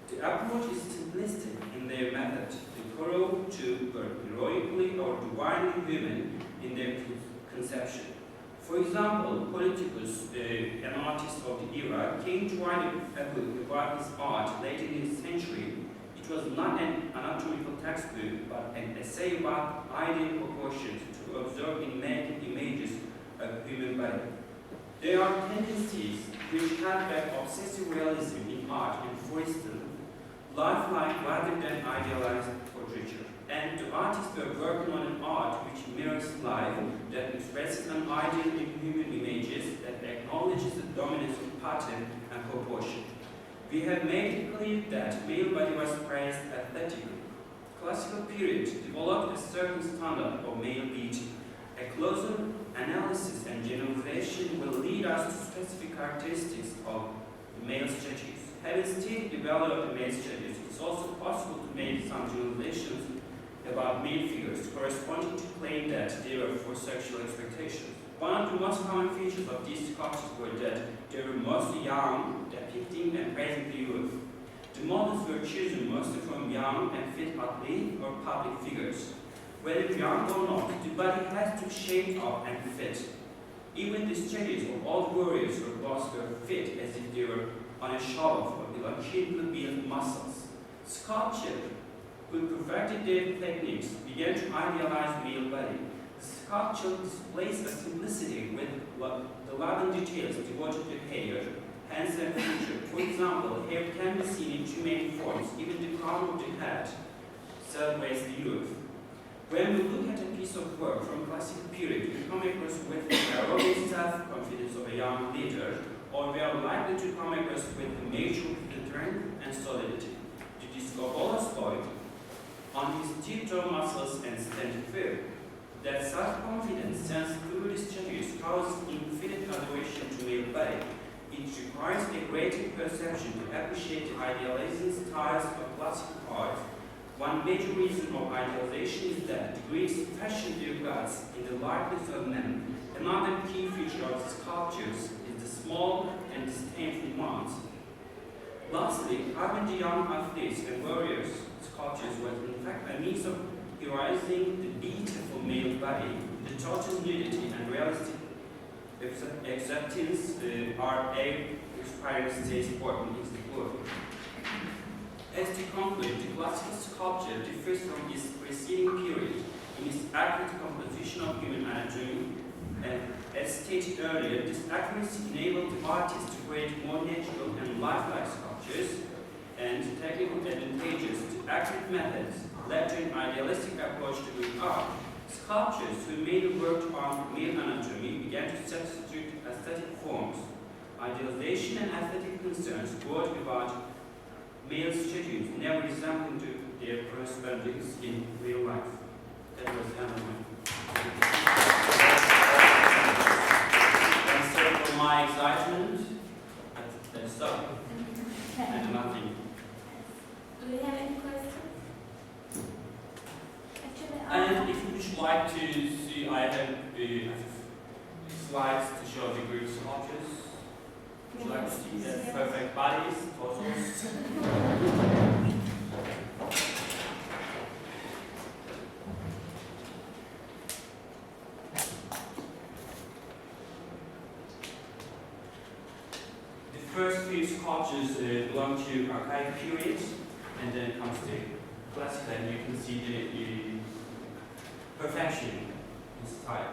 The approach is simplistic in their method. The choreo too were heroically or divinely human in their conception. For example, Politicus, an artist of the era, came to write a book about his art later in the century. It was not an anatomical textbook, but an essay about ideal proportions to observe in making images of human body. There are tendencies which have an obsessive realism in art, and for instance, lifelike rather than idealized portraiture. And the artists were working on an art which mirrors life, that expresses an ideal in human images, that acknowledges the dominance of pattern and proportion. We have made it clear that male body was praised aesthetically. Classical period developed a certain standard of male beauty. A closer analysis and generalization will lead us to specific characteristics of male statues. Having stated the value of the male statues, it's also possible to make some generalizations about male figures corresponding to claim that they were for sexual expectations. One of the most common features of these sculptures were that they were mostly young, depicting and praising the youth. The models were chosen mostly from young and fit athlete or public figures. Whether young or not, the body has to shape up and fit. Even the statues of old warriors or gods were fit as if they were on a shelf of eloquently built muscles. Sculpture, who perfected their techniques, began to idealize male body. Sculpture displays a simplicity with the loving details devoted to hair, hands, and feature. For example, hair can be seen in too many forms. Even the crown of the head celebrates the youth. When we look at a piece of work from classical period, we come across with the arrogant self-confidence of a young leader, or we are likely to come across with the nature of the strength and solidity. The Discobolas boy, on his tiptoe muscles and stand firm. That self-confidence sends through the statues causes infinite adoration to male body. It requires a greater perception to appreciate the idealizing styles of classical art. One major reason of idealization is that the Greeks fashioned their gods in the likeness of men. Another key feature of the sculptures is the small and disdainful mounds. Lastly, having the young athletes and warriors sculptures was in fact a means of heroizing the beautiful male body. The total nudity and realistic acceptance are inspiring states important in the book. As to conclude, the classical sculpture differs from its preceding period in its accurate composition of human anatomy, And as stated earlier, this accuracy enabled the artists to create more natural and lifelike sculptures, and technical advantages to accurate methods led to an idealistic approach to doing art. Sculptors who mainly worked on male anatomy began to substitute aesthetic forms. Idealization and aesthetic concerns brought about male statues never resembling to their correspondings in real life. That was the end of my. And so for my excitement, let's stop. And nothing. Do we have any questions? Actually, And if you would like to see, I have slides to show the Greek sculptures. Would you like to see the perfect bodies, torsos? The first few sculptures belong to archaic periods, and then comes the classical, and you can see the perfection in style.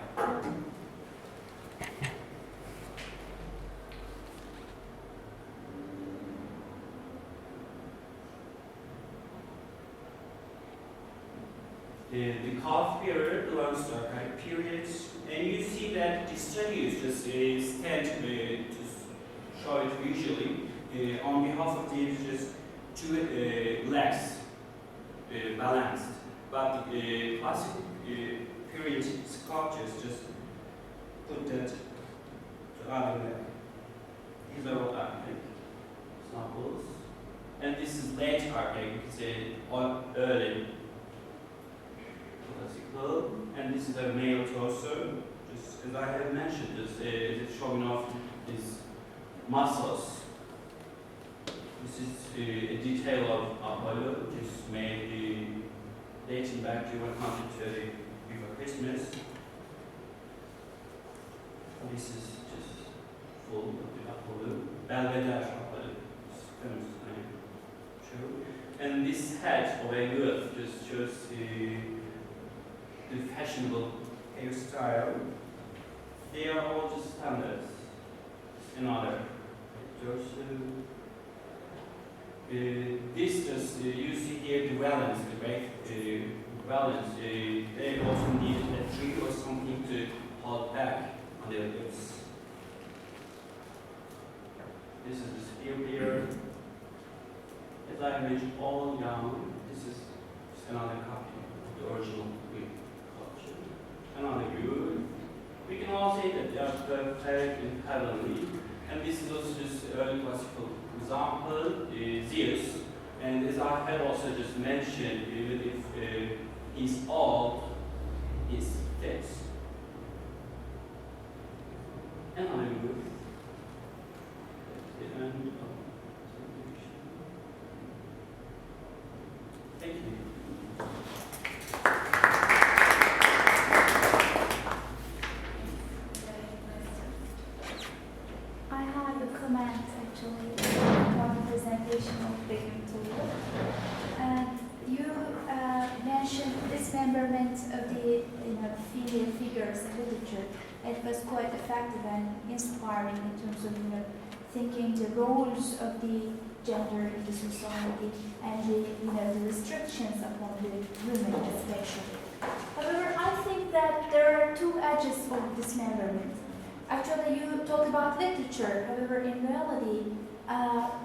The calf period belongs to archaic periods, and you see that the statues just stand to show it visually. On behalf of these, just two legs balanced, but the classic period sculptures just put that to other leg. These are all archaic examples, and this is late archaic, you can say, or early. And this is a male torso, just as I have mentioned, it is showing off his muscles. This is a detail of Apollo, which is made dating back to 130 before Christmas. This is just full of the Apollo. Belvedere Apollo, it's famous name. True. And this head of a youth just shows the fashionable hairstyle. They are all just standards. Another torso. This just you see here the valance, the great valance. They also needed a tree or something to hold back on their lips. This is the spear here. As I mentioned, all young. This is just another copy of the original Greek. Another view. We can all say that they are perfect and heavenly, and this is also just early classical example, Zeus. And as I had also just mentioned, even if he's old, he's fit. Another view. The end of Depiction. Thank you. I have a comment actually on the presentation of Begüm Tuğlu. You mentioned dismemberment of the female figures in literature. It was quite effective and inspiring in terms of thinking the roles of the gender in the society and the restrictions upon the women especially. However, I think that there are two edges of dismemberment. Actually, you talk about literature. However, in reality,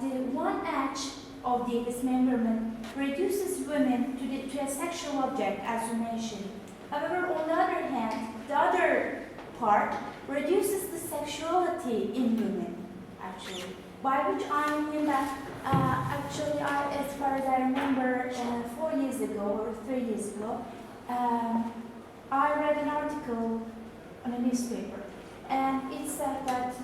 the one edge of the dismemberment reduces women to a sexual object, as you mentioned. However, on the other hand, the other part reduces the sexuality in women, actually. By which I mean that, actually, as far as I remember, 4 years ago or 3 years ago, I read an article on a newspaper. And it said that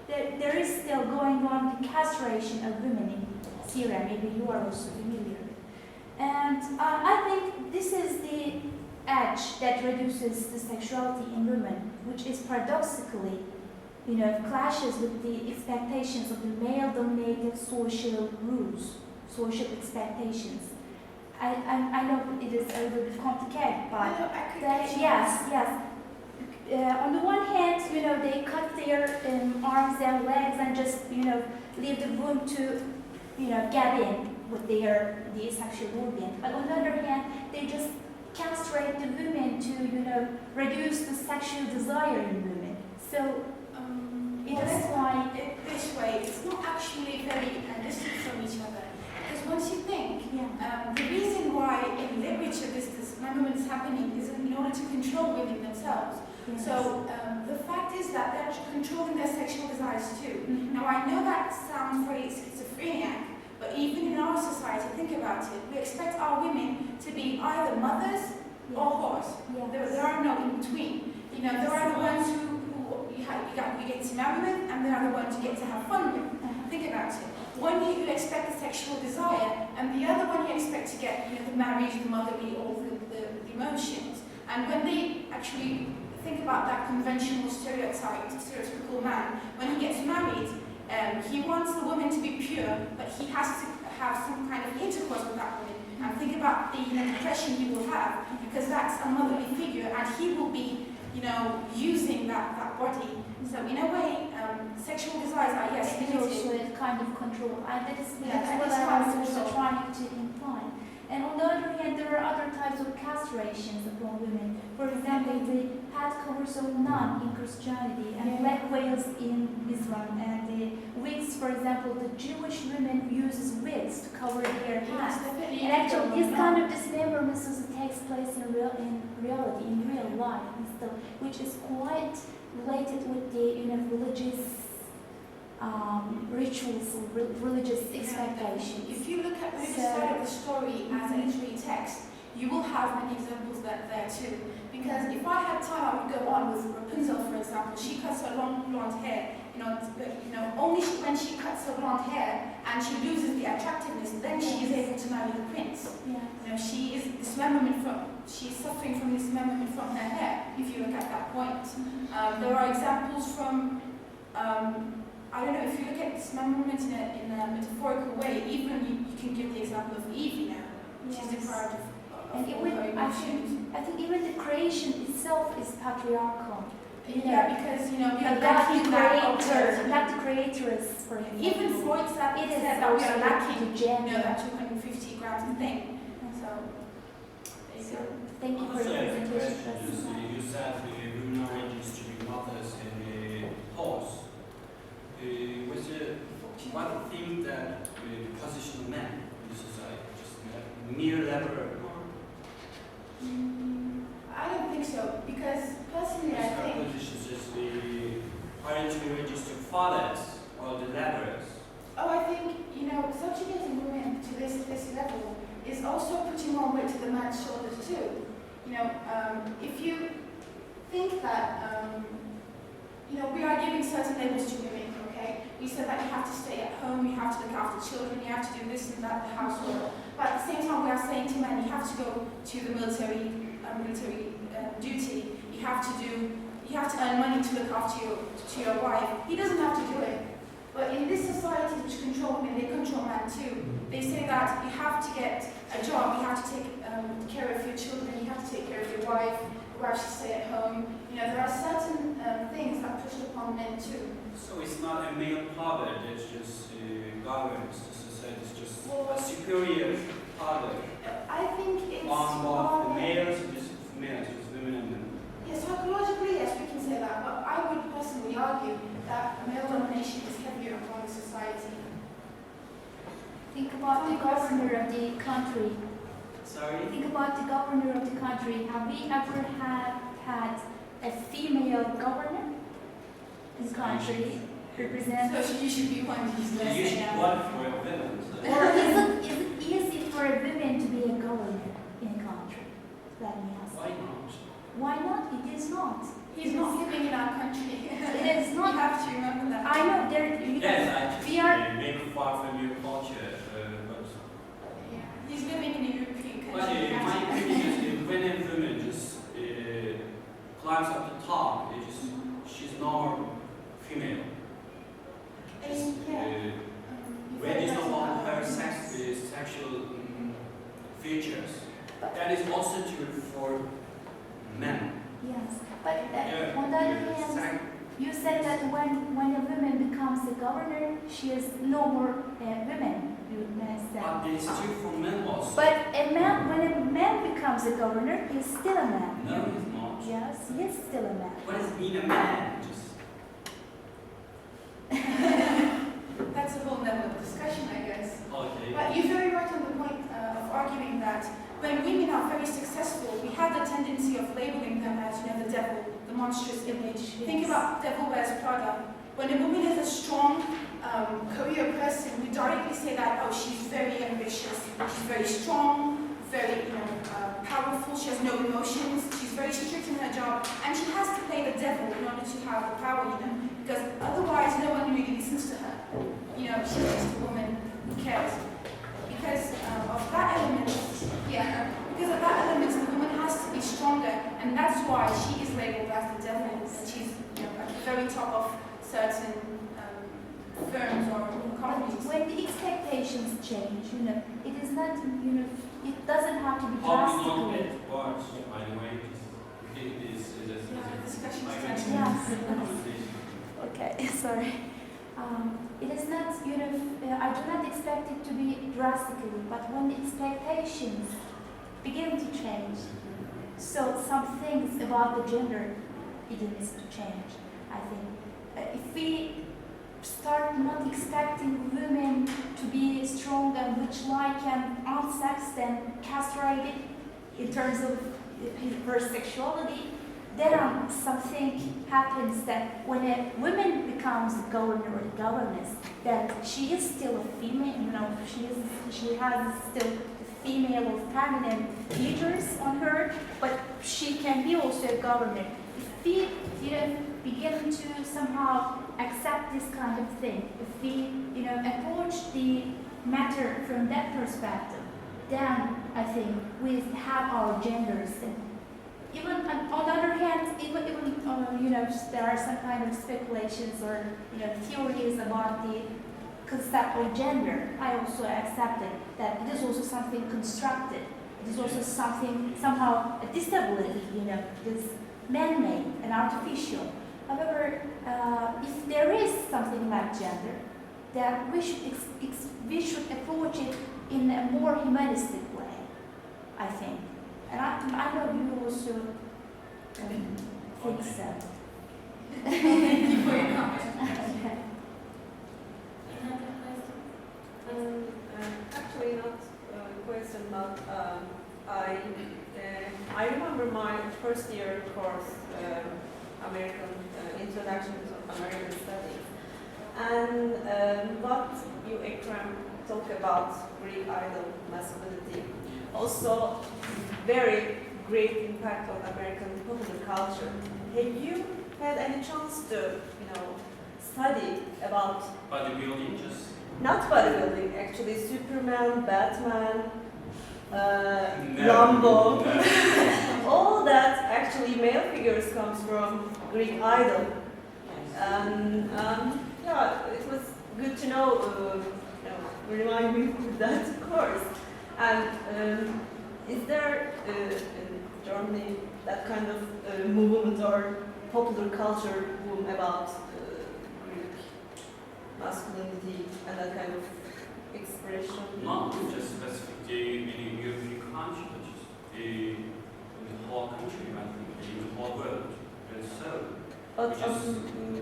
there is still going on the castration of women in Syria. Maybe you are also familiar. And I think this is the edge that reduces the sexuality in women, which is paradoxically, clashes with the expectations of the male-dominated social rules, social expectations. I know it is a little bit complicated, but yes. on the one hand, they cut their arms and legs and just, leave the womb to, get in with the sexual organ. But on the other hand, they just castrate the women to, reduce the sexual desire in women. So that's why this way, it's not actually very distant from each other. Because once you think, the reason why in literature this dismemberment is happening is in order to control women themselves. Yes. So the fact is that they're controlling their sexual desires too. Now I know that sounds very schizophrenic, but even in our society, think about it, we expect our women to be either mothers or whores. There are no in between. There are the ones who you get to marry with, and there are the ones you get to have fun with. Think about it. One you expect the sexual desire, and the other one you expect to get the marriage, the motherly, all the emotions. And when they actually think about that conventional stereotypical man, when he gets married, he wants the woman to be pure, but he has to have some kind of intercourse with that woman. And think about the depression he will have, because that's a motherly figure, and he will be using that body. So in a way, sexual desires are, yes, it's also limited. a kind of control. And that's what it's I was kind of also control. trying to imply. And on the other hand, there are other types of castrations upon women. For example, the head covers of nun in Christianity, and black veils in Islam, and the wigs, for example, the Jewish women uses wigs to cover their heads. And actually, this kind of dismemberment takes place in reality, in real life, and stuff, which is quite related with the religious rituals or religious expectations. If you look at the side of the story as a literary text, you will have many examples there too. Because if I had time, I would go on with Rapunzel, for example. She cuts her long blonde hair, only when she cuts her blonde hair and she loses the attractiveness, then she is able to marry the prince. She is she's suffering from dismemberment from her hair, if you look at that point. There are examples from, I don't know, if you look at dismemberment in a metaphorical way, even you can give the example of Eve, she's deprived of and I think even the creation itself is patriarchal. Because we are not the creators, for example. Even Freud said that we are lacking the gender. That 250 grams thing. So thank you for your presentation. You said women are reduced to be mothers and horse. What do you think that the position of men in the society, just mere laborer? I don't think so, because personally I think positions is aren't we registered fathers or the laborers? I think subjugating women to this level is also putting more weight to the man's shoulders too. If you think that we are giving certain labels to women, okay? We said that you have to stay at home, you have to look after children, you have to do this and that, the household. But at the same time, we are saying to men, you have to go to the military duty. You have to earn money to look after your wife. He doesn't have to do it. But in this society which control women, they control men too. They say that you have to get a job, you have to take care of your children, you have to take care of your wife should stay at home. There are certain things that are pushed upon men too. So it's not a male power that just governs the society, it's just a superior power. I think it's on both the males and just women and men. Yes, psychologically, yes, we can say that, but I would personally argue that male domination is heavier upon the society. Think about the governor of the country. Sorry? Think about the governor of the country. Have we ever had a female governor in the country represent? So you should be one of these less. You should one for a woman. Or is it easy for a woman to be a governor in a country? Let me ask. Why not? Why not? It is not. He's not living in our country. It is not. You have to remember that. I know Yes, we are. Make far from your culture. He's living in a European country. But my opinion is when a woman just climbs up the top, she's not female. Register on her sexual features. That is also true for men. Yes. But on the other hand, you said that when a woman becomes a governor, she is no more a woman, you said. But there is still for men also. But when a man becomes a governor, he's still a man. No, he's not. Yes, he's still a man. What does it mean a man? That's a whole level of discussion, I guess. Okay. But you're very right on the point of arguing that when women are very successful, we have the tendency of labeling them as, the devil, the monstrous image. Yes. Think about Devil Wears Prada. When a woman is a strong career person, we directly say that, oh, she's very ambitious, she's very strong, very powerful, she has no emotions, she's very strict in her job, and she has to play the devil in order to have the power, because otherwise no one really listens to her. She's just a woman who cares. Because of that element, the woman has to be stronger, and that's why she is labeled as the devil, and she's at the very top of certain firms or companies. When the expectations change, it is not, it doesn't have to be How we don't drastically. get words, by the way, it is Discussion like starts. Yes. conversation. Okay, sorry. It is not, I do not expect it to be drastically, but when the expectations begin to change, so some things about the gender begins to change, I think. If we start not expecting women to be strong and witch-like and unsexed and castrated in terms of her sexuality, then something happens that when a woman becomes a governor or a governess, then she is still a female, she has still the female or feminine features on her, but she can be also a governor. If we begin to somehow accept this kind of thing, if we approach the matter from that perspective, then I think we have our genders. And even on the other hand, even there are some kind of speculations or theories about the concept of gender. I also accepted that it is also something constructed. It is also something somehow a disability. It is man-made and artificial. However, if there is something like gender, then we should approach it in a more humanistic way, I think. And I know you also think so. Thank you for your comment. Okay. Actually, not a question, but I remember my first year course, American Introduction to American Studies, and what you, Ekrem, talk about Greek idol masculinity, also very great impact on American popular culture. Have you had any chance to, study about Bodybuilding, just not bodybuilding, actually Superman, Batman, no. Lambo, all that actually male figures comes from Greek idol, and it was good to know. Remind me of that course. And is there in Germany that kind of movement or popular culture boom about Greek masculinity and that kind of expression? Not just specific to any European country, but just in the whole country, I think, in the whole world. And so, But we just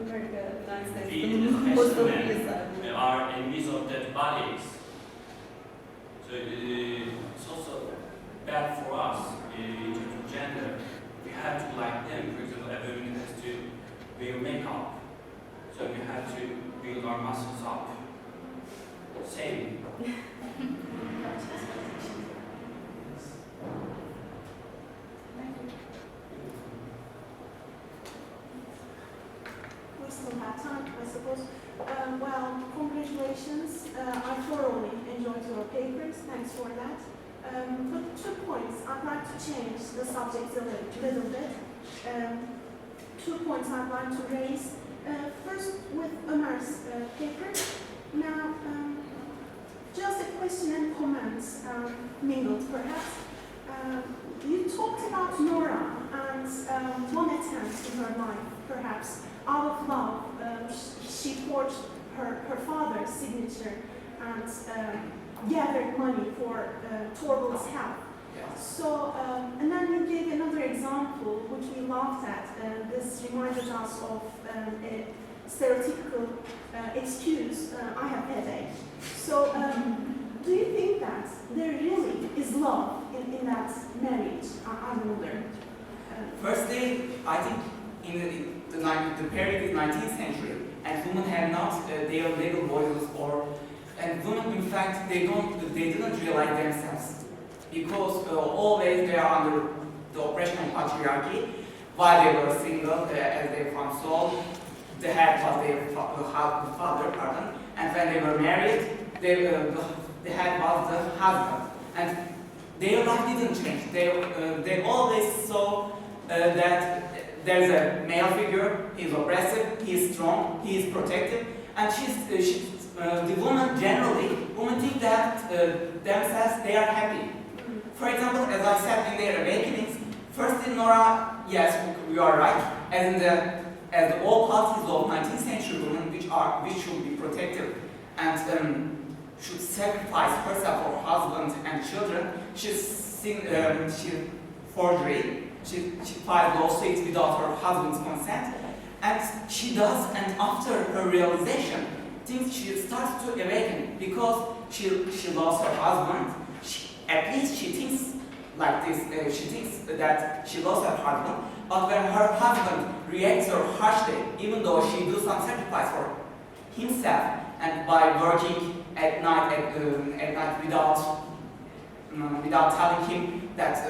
America, United States, feed most of men these are enemies of dead bodies. So it's also bad for us in terms of gender. We have to like them. For example, a woman has to wear makeup. So we have to build our muscles up. Same. We still have time, I suppose. Well, congratulations. I thoroughly enjoyed your papers. Thanks for that. But 2 points. I'd like to change the subject a little bit. 2 points I'd like to raise. First, with Ömer's paper. Now, just a question and comments mingled, perhaps. you talked about Nora and one attempt in her life, perhaps out of love, she forged her father's signature and gathered money for Torvald's help. So, and then you gave another example which we laughed at. This reminded us of a stereotypical excuse, I have headache. So, do you think that there really is love in that marriage? I wonder. Firstly, I think in the period of the 19th century, and women had not their legal voices, and women, in fact, they didn't realize themselves, because always they are under the oppression of patriarchy. While they were single, as they found soul, the head was their father, and when they were married, the head was the husband, and their life didn't change. They always saw that there's a male figure, he's oppressive, he's strong, he is protective, and the women think that themselves they are happy. For example, as I said in their awakenings, firstly Nora, yes, you are right, as all parties of 19th century women which should be protective and should sacrifice herself for husband and children, she forgery, she filed lawsuits without her husband's consent, and she does, and after her realization, she starts to awaken because she lost her husband. At least she thinks like this, she thinks that she lost her husband, but when her husband reacts her harshly, even though she do some sacrifice for himself, and by working at night without telling him that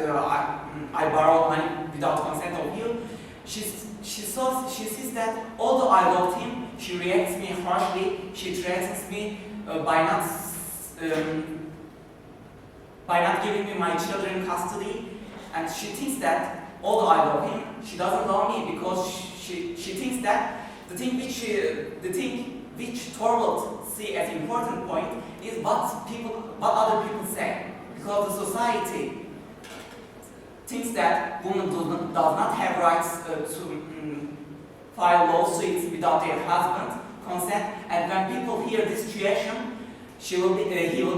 I borrowed money without consent of you, she sees that although I loved him, she reacts me harshly, she threatens me by not giving me my children custody, and she thinks that although I love him, she doesn't love me because she thinks that the thing which Torvald see as important point is what other people say, because the society thinks that women does not have rights to file lawsuits without their husband's consent, and when people hear this situation, he will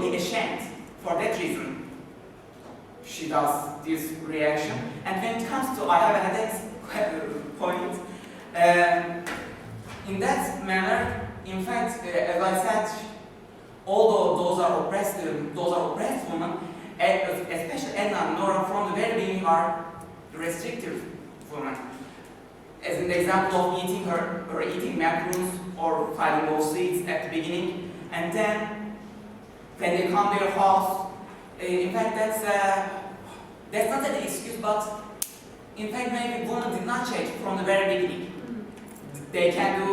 be ashamed. For that reason, she does this reaction. And when it comes to I have a headache point, in that manner, in fact, as I said, although those are oppressed women, especially Anna and Nora from the very beginning are restrictive women. As an example of eating macaroons or filing lawsuits at the beginning, and then when they come to your house, in fact that's not an excuse, but in fact maybe women did not change from the very beginning. They can do,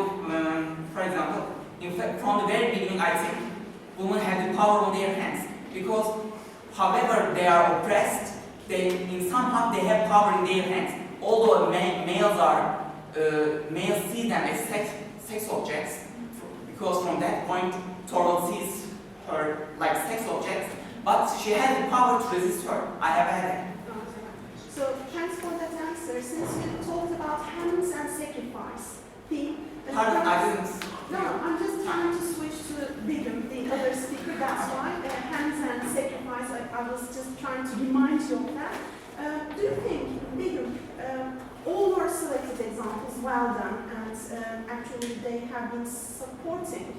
for example, in fact from the very beginning I think women had the power on their hands, because however they are oppressed, somehow they have power in their hands. Although males see them as sex objects, because from that point Torvald sees her like sex objects, but she has the power to resist her. I have had it. So thanks for that answer. Since you talked about hands and sacrifice, Pardon, I didn't. No, I'm just trying to switch to Begüm, the other speaker. That's why hands and sacrifice. I was just trying to remind you of that. Do you think, Begüm, all your selected examples, well done, and actually they have been supporting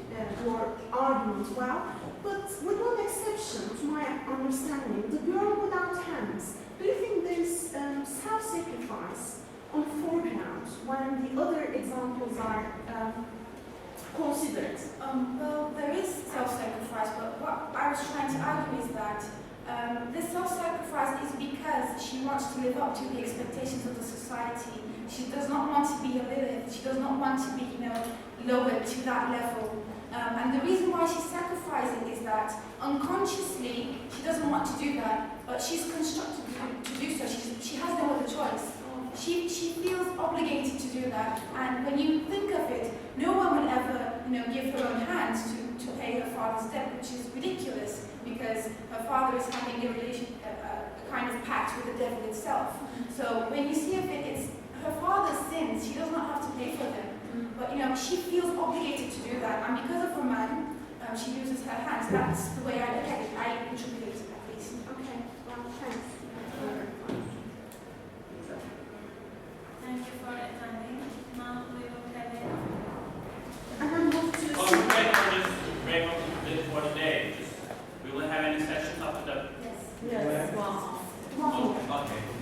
your argument well, but with one exception, to my understanding, the girl without hands. Do you think there's self-sacrifice on the foreground when the other examples are considered? Well, there is self-sacrifice, but what I was trying to argue is that this self-sacrifice is because she wants to live up to the expectations of the society. She does not want to be a Lilith. She does not want to be, lowered to that level. And the reason why she's sacrificing is that unconsciously she doesn't want to do that, but she's constructed to do so. She has no other choice. She feels obligated to do that, and when you think of it, no one will ever, give her own hands to pay her father's debt, which is ridiculous because her father is having a kind of pact with the devil itself. So when you see a bit, it's her father's sins. She does not have to pay for them, but you know she feels obligated to do that, and because of her man, she uses her hands. That's the way I look at it. I interpret it at least. Okay, well, thanks. Thank you for attending. Now we will have a And then move to the Oh, we wait for this break for the day. We will have any sessions after that. Yes. Wow. Oh, okay.